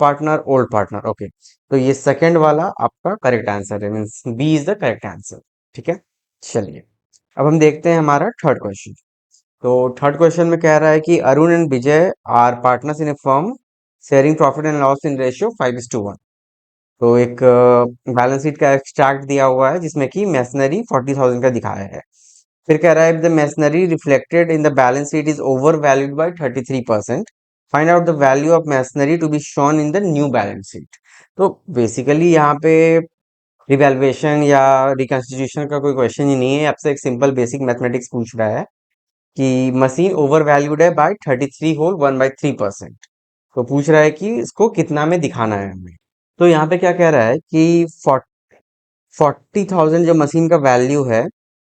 partner, okay. तो ये सेकंड वाला आपका करेक्ट आंसर है, means B is the correct answer, ठीक है। चलिए अब हम देखते हैं हमारा थर्ड क्वेश्चन। तो थर्ड क्वेश्चन में कह रहा है कि Arun and Vijay are partners in a firm sharing profit and loss in ratio 5:1। तो एक बैलेंस शीट का एक्सट्रैक्ट दिया हुआ है जिसमें कि मैसनरी 40,000 का दिखाया है। फिर कह रहा है the masonry reflected in the balance sheet is over valued by 33%, find out the value of masonry to be shown in the new balance sheet. तो बेसिकली यहाँ पे रिवैल्यूएशन या रिकंस्टिट्यूशन का कोई क्वेश्चन ही नहीं है, आपसे एक सिंपल बेसिक मैथमेटिक्स पूछ रहा है कि मशीन ओवर वैल्यूड है बाय 33 होल 1/3%। तो पूछ रहा है कि इसको कितना में दिखाना है हमें। तो यहाँ पे क्या कह रहा है कि 40,000 जो मशीन का वैल्यू है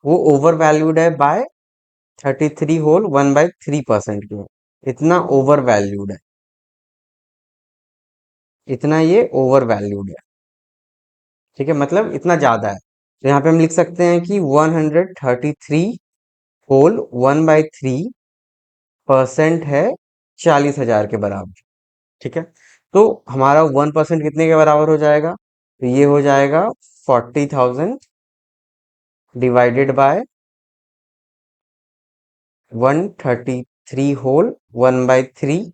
वो ओवर वैल्यूड है बाय 33 होल 1/3% क्यों, इतना ओवर वैल्यूड है, इतना ये ओवर वैल्यूड है, ठीक है, मतलब इतना ज्यादा है। तो यहाँ पे हम लिख सकते हैं कि 133 होल 1/3% है 40,000 के बराबर, ठीक है। तो हमारा 1% कितने के बराबर हो जाएगा, तो ये हो जाएगा 40,000 डिवाइडेड बाय 133 होल 1/3,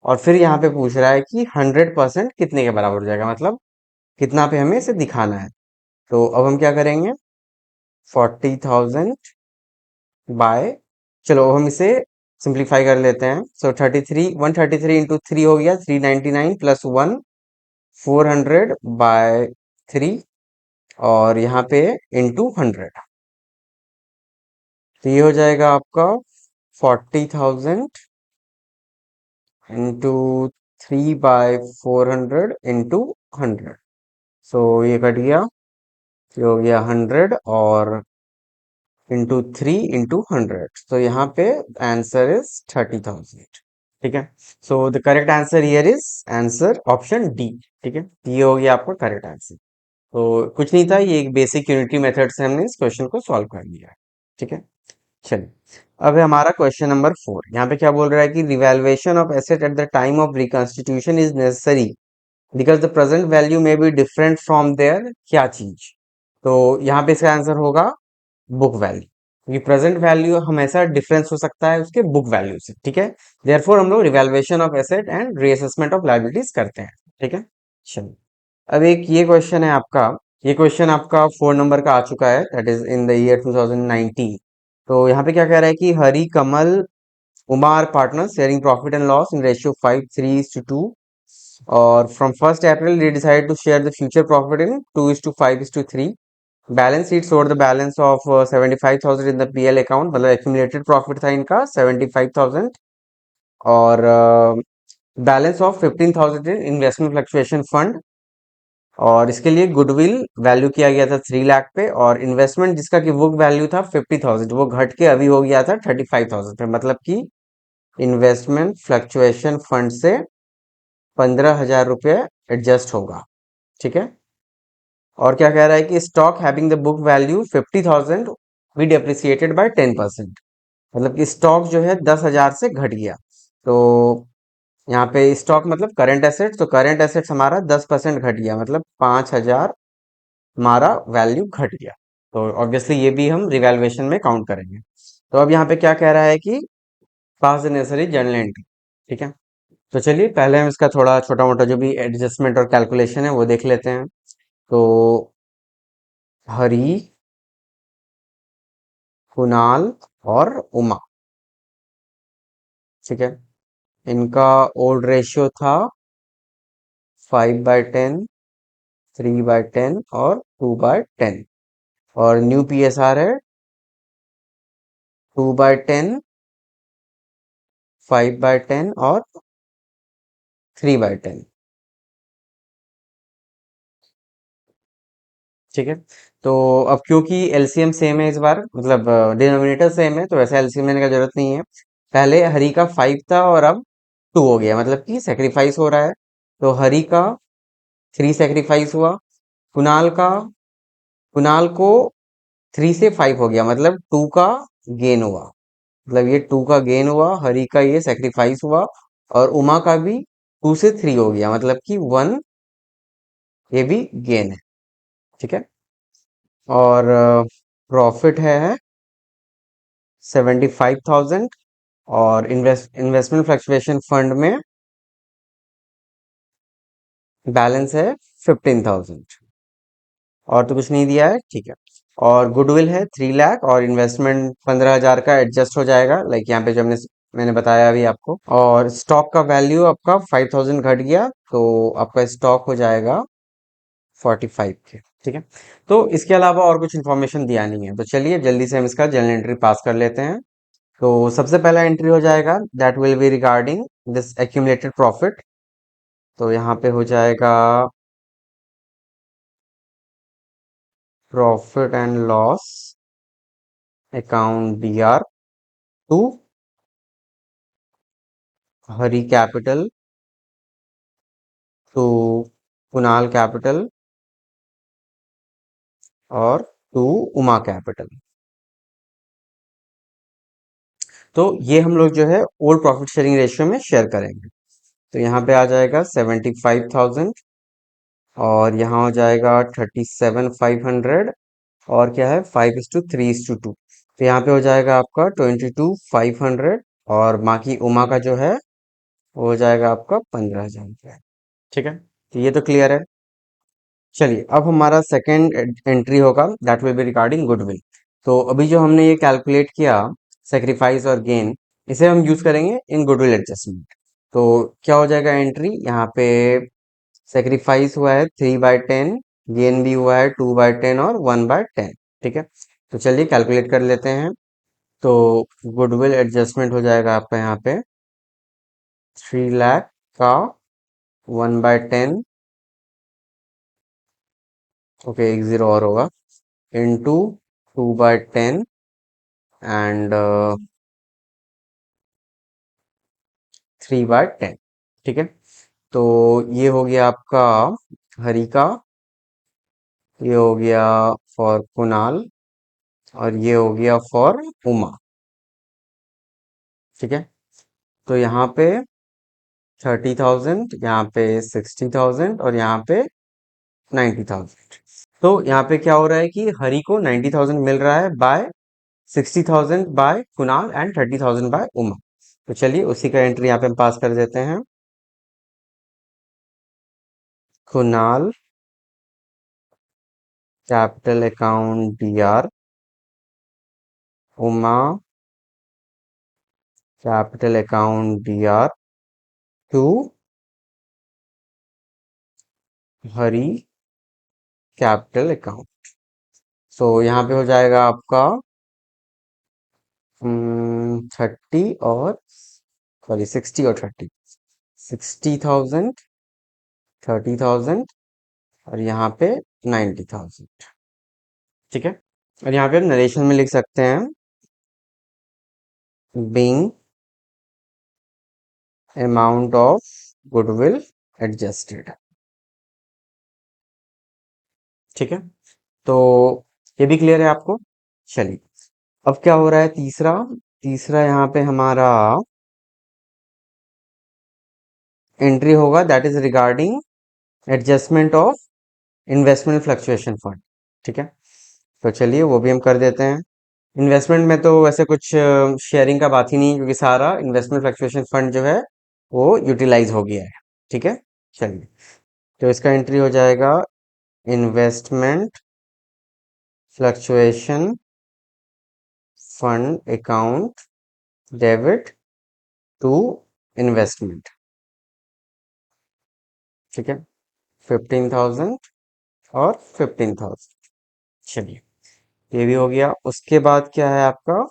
और फिर यहाँ पे पूछ रहा है कि 100% कितने के बराबर हो जाएगा, मतलब कितना पे हमें इसे दिखाना है। तो अब हम क्या करेंगे, 40,000 बाय, चलो हम इसे सिंप्लीफाई कर लेते हैं। सो 133 इंटू 3 हो गया 399 प्लस 1 400/3, और यहाँ पे इंटू 100, तो ये हो जाएगा आपका 40,000 इंटू 3/400 इंटू 100। सो ये कट गया, ये हो गया 100 और इंटू 3/100, तो यहाँ पे आंसर इज 30,000, ठीक है। So the correct answer here is answer option D, ठीक है, ये हो गया आपका करेक्ट आंसर। तो कुछ नहीं था, ये एक बेसिक यूनिटी मेथड से हमने इस क्वेश्चन को सॉल्व कर लिया है, ठीक है। चलिए, अब है हमारा क्वेश्चन नंबर 4। यहाँ पे क्या बोल रहा है कि revaluation of asset at the time of reconstitution is necessary because the present value में बी डिफरेंट फ्रॉम देयर क्या चीज। तो यहाँ पे इसका आंसर होगा बुक वैल्यू, क्योंकि प्रेजेंट वैल्यू हमेशा डिफरेंस हो सकता है उसके बुक वैल्यू से। ठीक है, देयरफॉर हम लोग revaluation of asset and reassessment of liabilities करते हैं। ठीक है, चलिए, अब एक ये क्वेश्चन है आपका। ये क्वेश्चन आपका 4 नंबर का आ चुका है, that is in the year 2019। तो यहाँ पे क्या कह रहा है कि Hari, Kamal, Uma are partner sharing profit and loss in ratio 5:3:2, और from 1st April they decided to share the future profit in 2:5:3। Balance sheet showed the balance of 75,000 in the PL account, मतलब एक्यूमुलेटेड प्रॉफिट था इनका 75,000, और balance of 15,000 in investment fluctuation fund. और इसके लिए goodwill value किया गया था 3 लाख पे, और इन्वेस्टमेंट जिसका कि बुक वैल्यू था 50,000, वो घट के अभी हो गया था 35,000 पे, मतलब कि इन्वेस्टमेंट फ्लक्चुएशन फंड से 15,000 रुपये एडजस्ट होगा। ठीक है, और क्या कह रहा है कि stock having the book value 50,000 be depreciated by 10%, मतलब कि स्टॉक जो है 10,000 से घट गया। तो यहाँ पे स्टॉक मतलब करंट एसेट्स, तो करंट एसेट्स हमारा 10% घट गया, मतलब 5,000 हमारा वैल्यू घट गया। तो ऑब्वियसली ये भी हम रिवैल्यूएशन में काउंट करेंगे। तो अब यहाँ पे क्या कह रहा है कि पास द नेसेसरी जर्नल एंट्री। ठीक है, तो चलिए पहले हम इसका थोड़ा छोटा मोटा जो भी एडजस्टमेंट और कैलकुलेशन है वो देख लेते हैं। तो हरी, कुणाल और उमा, ठीक है, इनका ओल्ड रेशियो था 5/10, 3/10 और 2/10, और न्यू पीएसआर है 2/10, 5/10 और 3/10। ठीक है, तो अब क्योंकि एलसीएम सेम है इस बार, मतलब डिनोमिनेटर सेम है, तो वैसे एलसीएम लेने का जरूरत नहीं है। पहले हरी का 5 था और अब 2 हो गया, मतलब कि सेक्रीफाइस हो रहा है। तो हरी का 3 सेक्रीफाइस हुआ, कुणाल का, कुणाल को 3 से 5 हो गया, मतलब 2 का गेन हुआ, मतलब ये 2 का गेन हुआ, हरी का ये सेक्रीफाइस हुआ, और उमा का भी 2 से 3 हो गया, मतलब कि 1 ये भी गेन है। ठीक है, और प्रॉफिट है 75,000, और इन्वेस्टमेंट फ्लक्चुएशन फंड में बैलेंस है 15,000, और तो कुछ नहीं दिया है। ठीक है, और गुडविल है 3 लाख, और इन्वेस्टमेंट 15,000 का एडजस्ट हो जाएगा, लाइक यहाँ पे जो मैंने बताया अभी आपको। और स्टॉक का वैल्यू आपका 5,000 घट गया, तो आपका स्टॉक हो जाएगा 45 के। ठीक है, तो इसके अलावा और कुछ इन्फॉर्मेशन दिया नहीं है, तो चलिए जल्दी से हम इसका जर्नल एंट्री पास कर लेते हैं। तो सबसे पहला एंट्री हो जाएगा that will be regarding this accumulated profit. तो यहाँ पे हो जाएगा profit and loss account DR 2, Hari capital to Kunal capital और टू उमा कैपिटल। तो ये हम लोग जो है ओल्ड प्रॉफिट शेयरिंग रेशियो में शेयर करेंगे। तो यहाँ पे आ जाएगा 75,000, और यहाँ हो जाएगा 37,500, और क्या है 5:3:2। तो यहाँ पे हो जाएगा आपका 22,500, और बाकी उमा का जो है वो हो जाएगा आपका 15,000 रुपये। ठीक है, तो ये तो क्लियर है। चलिए, अब हमारा सेकेंड एंट्री होगा that will be regarding goodwill. तो अभी जो हमने ये कैलकुलेट किया सेक्रीफाइस और गेन, इसे हम यूज करेंगे इन गुडविल एडजस्टमेंट। तो क्या हो जाएगा एंट्री, यहाँ पे सेक्रीफाइस हुआ है 3/10, गेन भी हुआ है 2/10 और 1/10। ठीक है, तो चलिए कैलकुलेट कर लेते हैं। तो गुडविल एडजस्टमेंट हो जाएगा आपका यहाँ पे 3 लाख का 1/10, ओके एक जीरो और होगा, इंटू 2/10 एंड 3/10। ठीक है, तो ये हो गया आपका हरी का, ये हो गया फॉर कुणाल, और ये हो गया फॉर उमा। ठीक है। तो यहाँ पे 30,000, यहाँ पे 60,000 और यहाँ पे 90,000। तो यहाँ पे क्या हो रहा है कि हरि को 90,000 मिल रहा है by 60,000 by Kunal and 30,000 by Uma. तो चलिए उसी का एंट्री यहाँ पे हम पास कर देते हैं। Kunal capital account DR, Uma capital account DR to Hari capital account. So यहाँ पे हो जाएगा आपका 30 और सॉरी 60 और 30, 60,000, 30,000 और यहाँ पे 90,000। ठीक है। और यहाँ पे हम नरेशन में लिख सकते हैं being amount of goodwill adjusted. ठीक है। तो ये भी क्लियर है आपको। चलिए अब क्या हो रहा है, तीसरा तीसरा यहाँ पे हमारा एंट्री होगा that is regarding adjustment of investment fluctuation fund. ठीक है। तो चलिए वो भी हम कर देते हैं। इन्वेस्टमेंट में तो वैसे कुछ शेयरिंग का बात ही नहीं, क्योंकि सारा इन्वेस्टमेंट फ्लक्चुएशन फंड जो है वो यूटिलाइज हो गया है। ठीक है। चलिए तो इसका एंट्री हो जाएगा investment fluctuation fund account debit to investment. ठीक है। 15,000 और 15,000। चलिए ये भी हो गया। उसके बाद क्या है आपका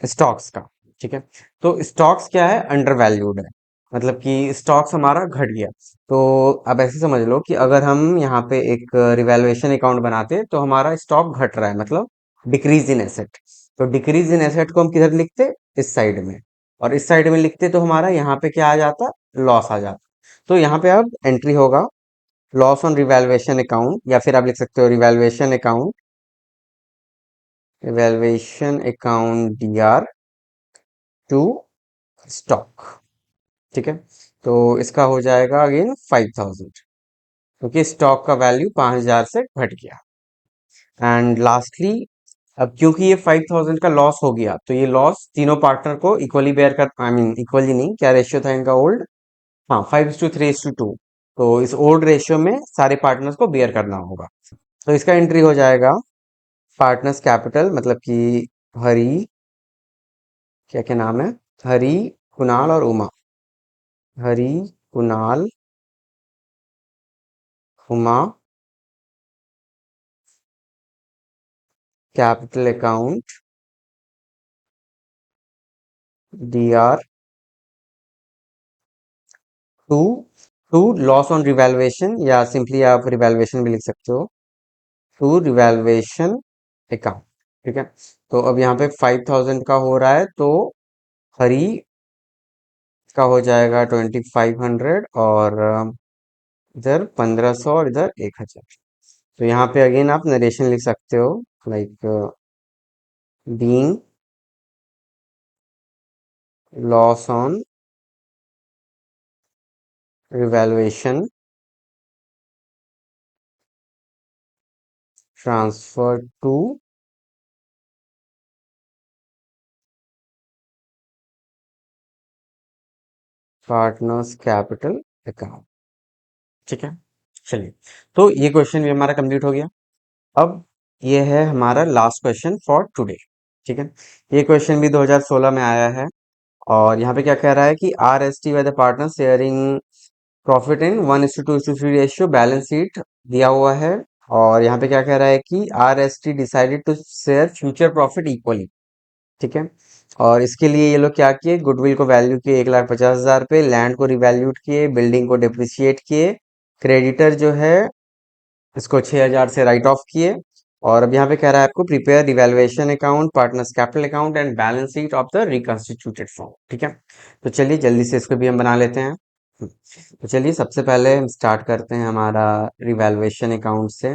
स्टॉक्स का। ठीक है। तो स्टॉक्स क्या है, अंडर वैल्यूड है, मतलब कि स्टॉक्स हमारा घट गया। तो अब ऐसे समझ लो कि अगर हम यहाँ पे एक रिवैल्यूएशन अकाउंट बनाते तो हमारा स्टॉक घट रहा है, मतलब डिक्रीज इन एसेट। तो डिक्रीज इन एसेट को हम किधर लिखते, इस साइड में, और इस साइड में लिखते तो हमारा यहाँ पे क्या आ जाता, लॉस आ जाता। तो यहाँ पे अब एंट्री होगा लॉस ऑन रिवैल्यूएशन अकाउंट, या फिर आप लिख सकते हो revaluation account DR to stock. ठीक है। तो इसका हो जाएगा अगेन 5,000, क्योंकि स्टॉक का वैल्यू 5,000 से घट गया। एंड लास्टली अब क्योंकि ये 5,000 का लॉस हो गया, तो ये लॉस तीनों पार्टनर को इक्वली बेयर कर, आई मीन इक्वली नहीं, क्या रेशियो था इनका ओल्ड, हाँ 5:3:2। तो इस ओल्ड रेशियो में सारे पार्टनर्स को बेयर करना होगा। तो इसका एंट्री हो जाएगा पार्टनर्स कैपिटल, मतलब कि हरी, क्या क्या नाम है, हरी, कुणाल और Uma. Hari, Kunal, Uma capital account DR to to loss on revaluation, या सिंपली आप रिवैल्यूएशन भी लिख सकते हो, टू रिवैल्यूएशन अकाउंट। ठीक है। तो अब यहाँ पे 5,000 का हो रहा है, तो हरी का हो जाएगा 2,500 और इधर 1,500 और इधर 1,000। तो यहाँ पे अगेन आप नरेशन लिख सकते हो like being loss on revaluation transfer to partners capital account. ठीक है। चलिए तो ये क्वेश्चन भी हमारा कंप्लीट हो गया। अब ये है हमारा लास्ट क्वेश्चन फॉर टुडे। ठीक है। ये क्वेश्चन भी 2016 में आया है, और यहाँ पे क्या कह रहा है कि RST by the partner sharing profit in 1:2:3 ratio, balance sheet दिया हुआ है। और यहाँ पे क्या कह रहा है कि RST decided to share future profit equally. ठीक है। और इसके लिए ये लोग क्या किए, गुडविल को वैल्यू किए 1,50,000 पे, लैंड को रिवैल्यूट किए, बिल्डिंग को डिप्रिशिएट किए, क्रेडिटर जो है इसको 6,000 से राइट ऑफ किए। और अब यहाँ पे कह रहा है आपको prepare revaluation account, partners capital account and balance sheet of the reconstituted form. ठीक है। तो चलिए जल्दी से इसको भी हम बना लेते हैं। तो चलिए सबसे पहले हम स्टार्ट करते हैं हमारा रिवैल्यूएशन अकाउंट से।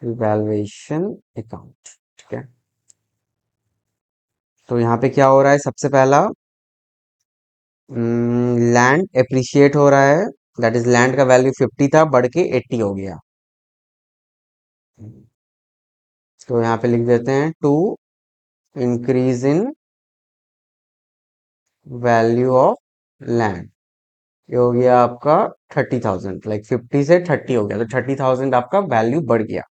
Revaluation account. ठीक है, तो यहाँ पे क्या हो रहा है, सबसे पहला लैंड एप्रिशिएट हो रहा है, दैट इज लैंड का वैल्यू 50 था, बढ़ के 80 हो गया। तो यहाँ पे लिख देते हैं to increase in value of land. ये हो गया आपका 30,000, लाइक 50 से 30 हो गया, तो 30,000 आपका वैल्यू बढ़ गया।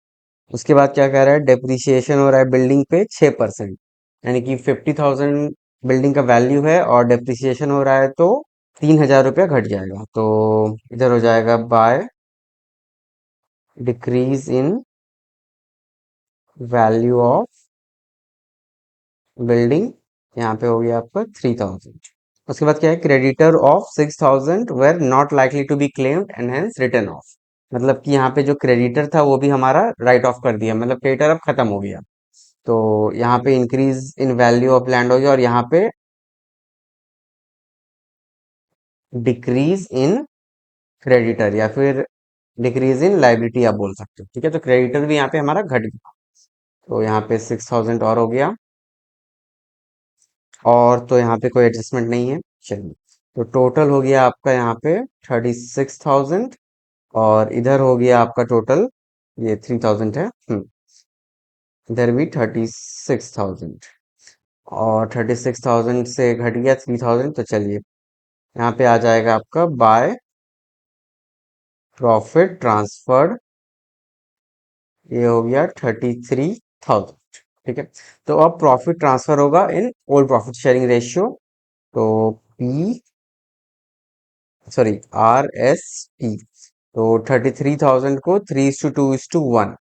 उसके बाद क्या कह रहा है, डेप्रिसिएशन हो रहा है बिल्डिंग पे 6%, यानी कि 50,000 बिल्डिंग का वैल्यू है और डेप्रिसिएशन हो रहा है तो 3,000 रुपया घट जाएगा। तो इधर हो जाएगा by decrease in value of building, यहाँ पे हो गया आपका 3,000। उसके बाद क्या है, creditor of 6,000 were not likely to be claimed and hence written off. मतलब कि यहाँ पे जो क्रेडिटर था वो भी हमारा राइट ऑफ कर दिया, मतलब क्रेडिटर अब खत्म हो गया। तो यहाँ पे increase in value of land हो गया और यहाँ पे डिक्रीज इन क्रेडिटर या फिर डिक्रीज इन लाइबिलिटी आप बोल सकते हो। ठीक है, तो क्रेडिटर भी यहाँ पे हमारा घट गया, तो यहाँ पे 6,000 और हो गया। और तो यहाँ पे कोई एडजस्टमेंट नहीं है, चलिए। तो टोटल हो गया आपका यहाँ पे 36,000 और इधर हो गया आपका टोटल, ये 3,000 है, इधर भी 36,000 और 36,000 से घट गया 3,000, तो चलिए यहाँ पे आ जाएगा आपका बाय प्रॉफिट ट्रांसफर्ड, ये हो गया 33,000। ठीक है, तो अब प्रॉफिट ट्रांसफर होगा in old profit sharing ratio, तो पी सॉरी RST। तो 33,000 को 3:2:1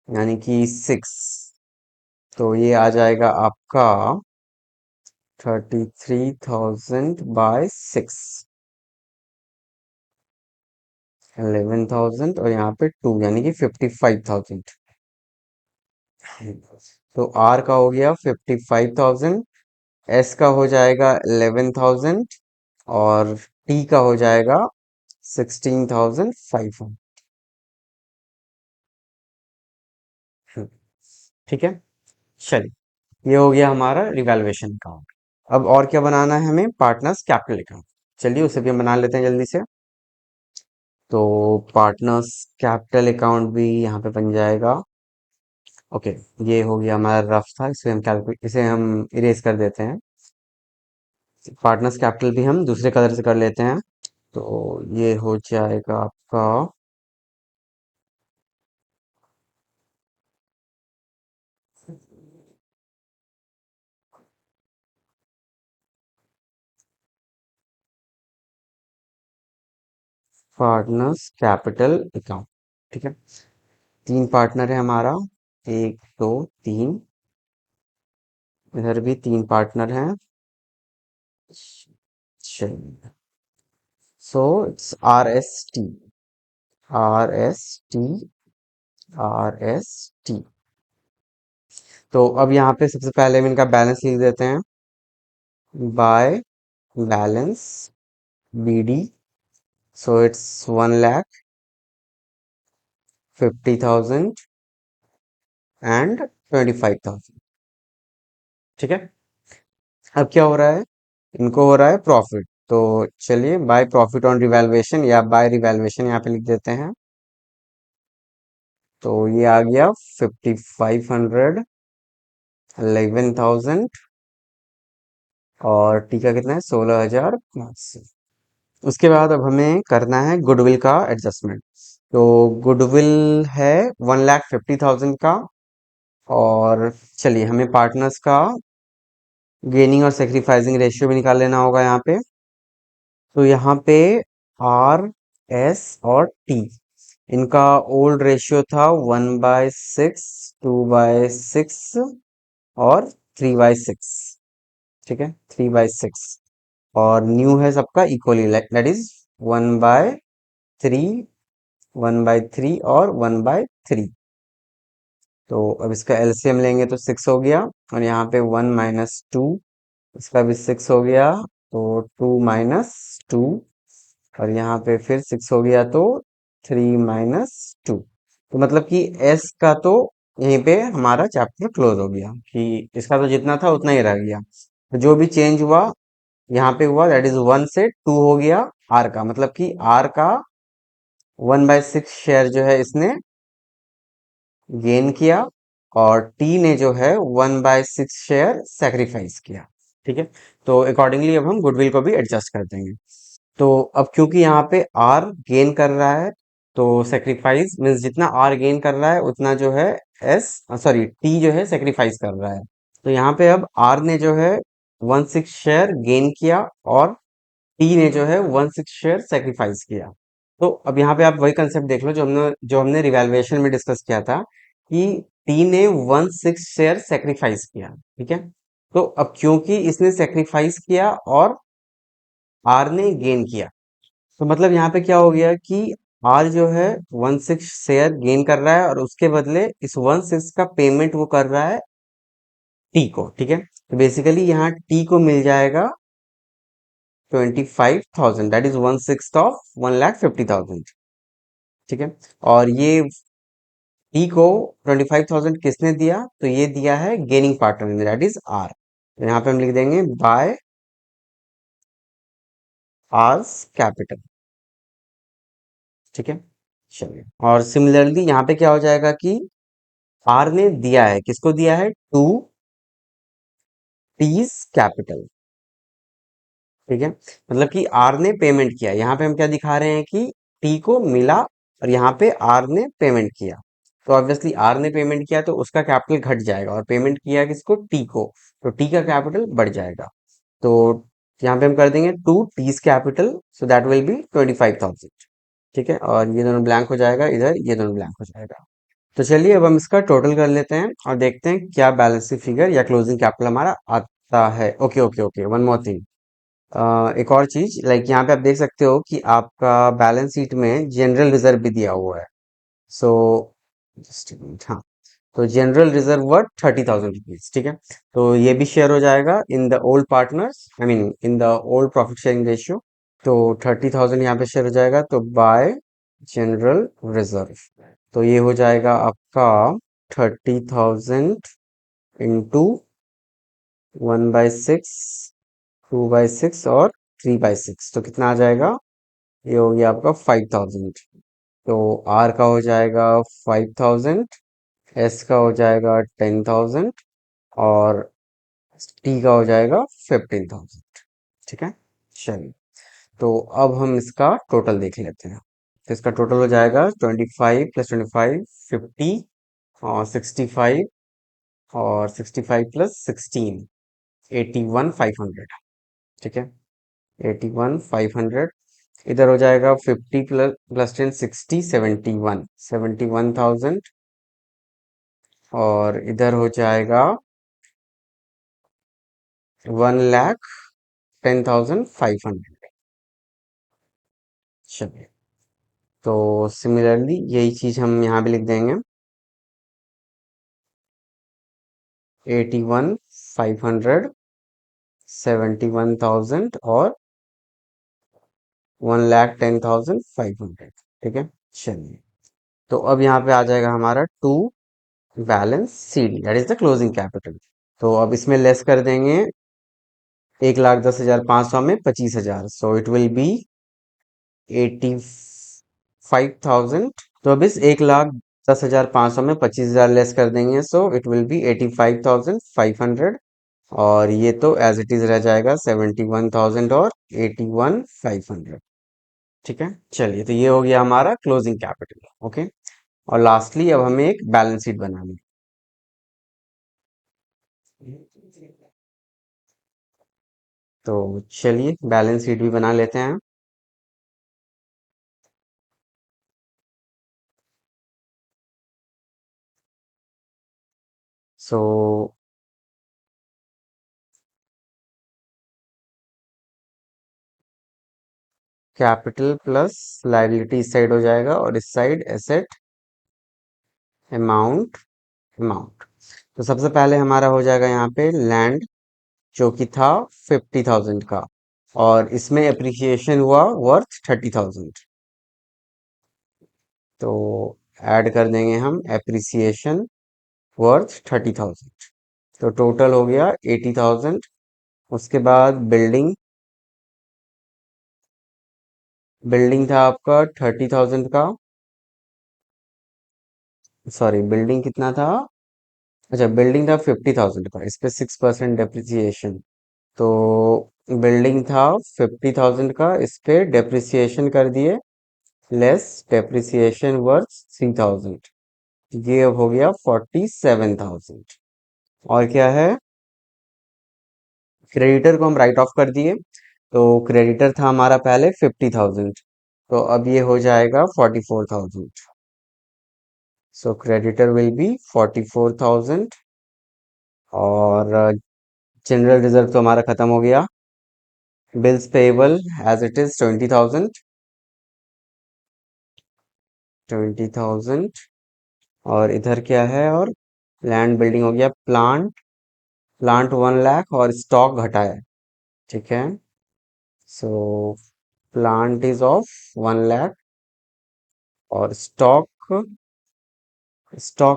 यानी कि 6, तो ये आ जाएगा आपका 33,000/6, 11,000 और यहाँ पे 2 यानी कि 55,000। तो R का हो गया 55,000, S का हो जाएगा 11,000 और T का हो जाएगा 16,500। ठीक है, चलिए ये हो गया हमारा रिवैल्यूएशन अकाउंट। अब और क्या बनाना है हमें, पार्टनर्स कैपिटल अकाउंट। चलिए उसे भी हम बना लेते हैं जल्दी से। तो पार्टनर्स कैपिटल अकाउंट भी यहाँ पे बन जाएगा। ओके, ये हो गया हमारा रफ था, इसे हम इरेज कर देते हैं। पार्टनर्स कैपिटल भी हम दूसरे कलर से कर लेते हैं, तो ये हो जाएगा आपका पार्टनर्स कैपिटल अकाउंट। ठीक है, 3 पार्टनर है हमारा, 1 2 3, इधर भी 3 पार्टनर हैं। चलिए, सो इट्स RST। तो अब यहाँ पे सबसे पहले हम इनका बैलेंस लिख देते हैं, by balance BD। So it's 1,50,000 and 25,000। ठीक है, अब क्या हो रहा है, इनको हो रहा है प्रॉफिट, तो चलिए बाय प्रॉफिट ऑन रिवैल्यूएशन या बाय रिवैल्यूएशन यहाँ पे लिख देते हैं। तो ये आ गया 5,500, 11,000 और टी का कितना है, 16,500। उसके बाद अब हमें करना है गुडविल का एडजस्टमेंट। तो गुडविल है 1,50,000 का, और चलिए हमें पार्टनर्स का गेनिंग और सेक्रीफाइसिंग रेशियो भी निकाल लेना होगा यहाँ पे। तो यहाँ पे RS और T, इनका ओल्ड रेशियो था 1/6, 2/6 और 3/6। ठीक है, 3/6, और न्यू है सबका इक्वली, दैट इज 1/3, 1/3 और 1/3। तो अब इसका एलसीएम लेंगे तो 6 हो गया, और यहाँ पे 1 - 2, इसका भी 6 हो गया, तो 2 - 2, और यहाँ पे फिर 6 हो गया, तो 3 - 2। तो मतलब कि एस का तो यहीं पे हमारा चैप्टर क्लोज हो गया कि इसका तो जितना था उतना ही रह गया। तो जो भी चेंज हुआ यहाँ पे हुआ, दैट इज 1 से 2 हो गया आर का, मतलब कि आर का 1/6 शेयर जो है इसने गेन किया, और टी ने जो है 1/6 शेयर सेक्रीफाइस किया। ठीक है, तो अकॉर्डिंगली अब हम गुडविल को भी एडजस्ट कर देंगे। तो अब क्योंकि यहाँ पे आर गेन कर रहा है, तो सेक्रीफाइस मीन्स जितना आर गेन कर रहा है उतना जो है एस, सॉरी टी जो है सेक्रीफाइस कर रहा है। तो यहाँ पे अब आर ने जो है 1/6 शेयर गेन किया, और टी ने जो है 1/6 शेयर सेक्रीफाइस किया। तो अब यहाँ पे आप वही कंसेप्ट देख लो जो हमने रिवैल्यूएशन में डिस्कस किया था, कि टी ने 1/6 शेयर सेक्रीफाइस किया। ठीक है, तो अब क्योंकि इसने सेक्रीफाइस किया और आर ने गेन किया, तो मतलब यहाँ पे क्या हो गया कि आर जो है 1/6 शेयर गेन कर रहा है, और उसके बदले इस 1/6 का पेमेंट वो कर रहा है टी को। ठीक है, तो बेसिकली यहाँ टी को मिल जाएगा 25,000, दैट इज 1/6 ऑफ 1,50,000। ठीक है, और ये टी को 25,000 किसने दिया, तो ये दिया है गेनिंग पार्टनर ने, दैट इज आर। तो यहाँ पे हम लिख देंगे बाय आर्स कैपिटल। ठीक है, चलिए, और सिमिलरली यहाँ पे क्या हो जाएगा कि आर ने दिया है, किसको दिया है, टू टीज कैपिटल। ठीक है, मतलब कि आर ने पेमेंट किया, यहाँ पे हम क्या दिखा रहे हैं कि टी को मिला, और यहाँ पे आर ने पेमेंट किया। तो ऑब्वियसली आर ने पेमेंट किया तो उसका कैपिटल घट जाएगा, और पेमेंट किया किसको, टी को, तो टी का कैपिटल बढ़ जाएगा। तो यहाँ पे हम कर देंगे to T's capital, so that will be 25,000। ठीक है, और ये दोनों ब्लैंक हो जाएगा, इधर ये दोनों ब्लैंक हो जाएगा। तो चलिए अब हम इसका टोटल कर लेते हैं और देखते हैं क्या बैलेंस शीट फिगर या क्लोजिंग कैपिटल हमारा आता है। Okay okay okay, one more thing, एक और चीज, लाइक यहाँ पे आप देख सकते हो कि आपका बैलेंस शीट में जनरल रिजर्व भी दिया हुआ है। सो जस्ट हाँ, तो जनरल रिजर्व वर्थ 30,000 रुपीज। ठीक है, तो ये भी शेयर हो जाएगा in the old partners, I mean in the old profit sharing ratio. तो 30,000 यहाँ पे शेयर हो जाएगा, तो बाय जनरल रिजर्व, तो ये हो जाएगा आपका 30,000 इंटू 1/6, 2/6 और 3/6, तो कितना आ जाएगा, ये हो गया आपका 5,000। तो आर का हो जाएगा 5,000, एस का हो जाएगा 10,000, और टी का हो जाएगा 15,000। ठीक है, चलिए, तो अब हम इसका टोटल देख लेते हैं। तो इसका टोटल हो जाएगा 25 + 25 50, और 65, और 65 + 16 81,500। ठीक है, 81,500, इधर हो जाएगा 50 प्लस 10 60 71,000, और इधर हो जाएगा 1,10,500। चलिए, तो सिमिलरली यही चीज हम यहाँ भी लिख देंगे, 81,500, 71,000 और 1,10,500। ठीक है, चलिए, तो अब यहाँ पे आ जाएगा हमारा to balance C D, that is the closing capital. तो अब इसमें लेस कर देंगे 1,10,500 में 25,000, सो इट विल बी 85,000। तो अब इस 1,10,500 में 25,000 लेस कर देंगे, सो इट विल बी 85,500, और ये तो एज इट इज रह जाएगा 71,000 और 81,500। ठीक है, चलिए, तो ये हो गया हमारा क्लोजिंग कैपिटल। ओके, और लास्टली अब हमें एक बैलेंस शीट बनानी है। तो चलिए बैलेंस शीट भी बना लेते हैं। सो कैपिटल प्लस लायबिलिटी इस साइड हो जाएगा, और इस साइड एसेट अमाउंट अमाउंट। तो सबसे पहले हमारा हो जाएगा यहाँ पे लैंड, जो कि था 50,000 का, और इसमें अप्रिसिएशन हुआ वर्थ 30,000। तो ऐड कर देंगे हम एप्रिसिएशन वर्थ 30,000। तो टोटल हो गया 80,000। उसके बाद बिल्डिंग था आपका 30,000 का। सॉरी, बिल्डिंग कितना था? अच्छा, बिल्डिंग था 50,000 का, इस पे 6% डेप्रिसिएशन। तो बिल्डिंग था 50,000 का, इस पे डेप्रिसिएशन कर दिए लेस डेप्रिसिएशन वर्थ 3,000। ये अब हो गया 47,000। और क्या है? क्रेडिटर को हम राइट ऑफ कर दिए। तो क्रेडिटर था हमारा पहले 50,000, तो अब ये हो जाएगा 44,000। So creditor will be 44,000। और जनरल रिजर्व तो हमारा खत्म हो गया। Bills payable as it is 20,000। 20,000। और इधर क्या है? और लैंड बिल्डिंग हो गया। प्लांट 1 लाख और स्टॉक घटा है। ठीक है। सो प्लांट इज ऑफ 1 लाख और स्टॉक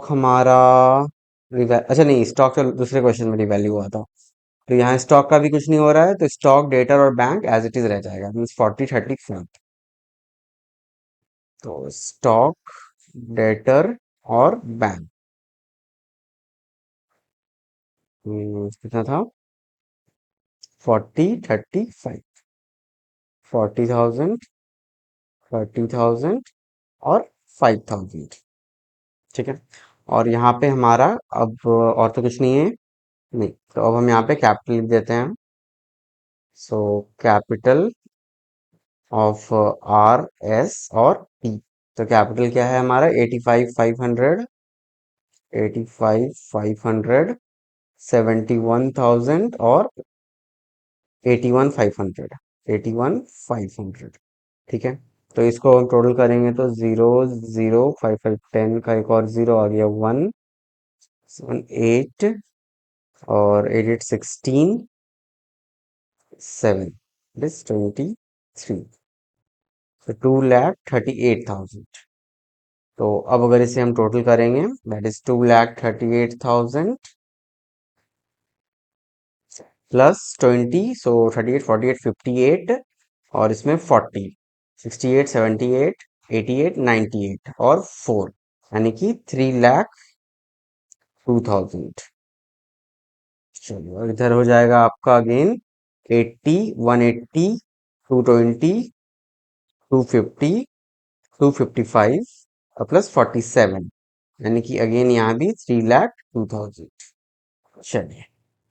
हमारा अच्छा नहीं, स्टॉक तो दूसरे क्वेश्चन में रिवैल्यू हुआ था। तो यहाँ स्टॉक का भी कुछ नहीं हो रहा है, तो स्टॉक, डेटर और बैंक एज इट इज रह जाएगा, मीन्स 40, 30 फ्रंट। तो स्टॉक, डेटर और बैंक कितना था? 40, 35। 40,000, 30,000 और 5,000। ठीक है। और यहाँ पे हमारा अब और तो कुछ नहीं है। नहीं, तो अब हम यहाँ पे कैपिटल लिख देते हैं। So capital of R, S और टी। तो कैपिटल क्या है हमारा? 85,500, 85,500, 71,000 और 81,500, 81,500। ठीक है। तो इसको हम टोटल करेंगे तो 0, 0, 5, 5, 10 का एक और जीरो आ गया, 1, 7, 8 और 8, 8, 16, 7, दिस 23। तो 2,38,000। तो अब अगर इसे हम टोटल करेंगे, दैट इज 2,38,000 प्लस 20, सो 38, 48, 58 और इसमें 40, 68, 78, 88, 98 और 4, यानी कि 3,02,000। चलिए, और इधर हो जाएगा आपका अगेन 80, 180, 220, 250, 255 और प्लस 47, यानी कि अगेन यहाँ भी 3,02,000। चलिए,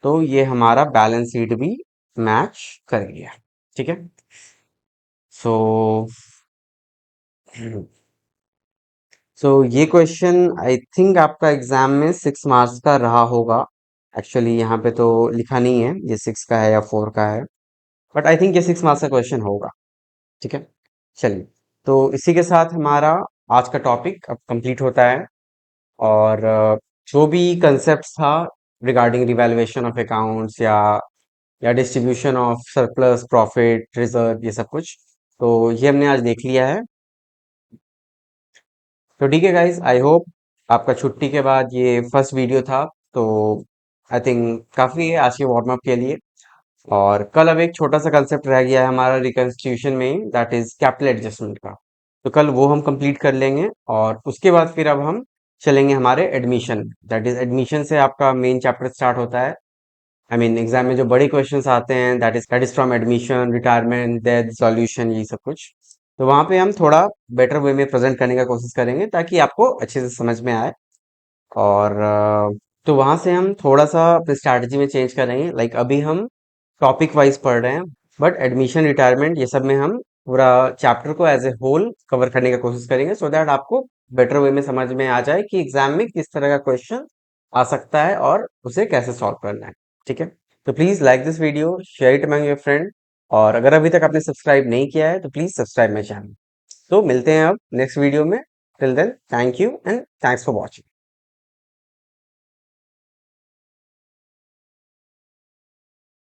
तो ये हमारा बैलेंस शीट भी मैच कर गया। ठीक है। सो ये क्वेश्चन आई थिंक आपका एग्जाम में 6 मार्क्स का रहा होगा। एक्चुअली यहाँ पे तो लिखा नहीं है ये 6 का है या 4 का है, बट आई थिंक ये 6 मार्क्स का क्वेश्चन होगा। ठीक है। चलिए, तो इसी के साथ हमारा आज का टॉपिक अब कंप्लीट होता है। और जो भी कंसेप्ट था रिगार्डिंग रिवैल्यूएशन ऑफ अकाउंट्स या distribution of surplus profit reserve, ये सब कुछ, तो ये हमने आज देख लिया है। तो ठीक है गाइस, आई होप आपका छुट्टी के बाद ये फर्स्ट वीडियो था, तो आई थिंक काफ़ी है आज के वार्म अप के लिए। और कल अब एक छोटा सा कंसेप्ट रह गया है हमारा रिकंस्टिट्यूशन में, दैट इज कैपिटल एडजस्टमेंट का। तो कल वो हम कंप्लीट कर लेंगे और उसके बाद फिर अब हम चलेंगे हमारे एडमिशन, दैट इज एडमिशन से आपका मेन चैप्टर स्टार्ट होता है। आई मीन एग्जाम में जो बड़े क्वेश्चंस आते हैं, that is from admission, retirement, death, solution, ये सब कुछ। तो वहां पे हम थोड़ा बेटर वे में प्रेजेंट करने का कोशिश करेंगे ताकि आपको अच्छे से समझ में आए। और तो वहां से हम थोड़ा सा अपनी स्ट्रैटेजी में चेंज करेंगे, लाइक अभी हम टॉपिक वाइज पढ़ रहे हैं, बट एडमिशन, रिटायरमेंट, ये सब में हम पूरा चैप्टर को एज ए होल कवर करने की कोशिश करेंगे, सो दैट आपको बेटर वे में समझ में आ जाए कि एग्जाम में किस तरह का क्वेश्चन आ सकता है और उसे कैसे सॉल्व करना है। ठीक है। तो please like this video, share it among your friend, और अगर अभी तक आपने सब्सक्राइब नहीं किया है तो प्लीज सब्सक्राइब माई चैनल। तो मिलते हैं अब नेक्स्ट वीडियो में। Till then, thank you and thanks for watching.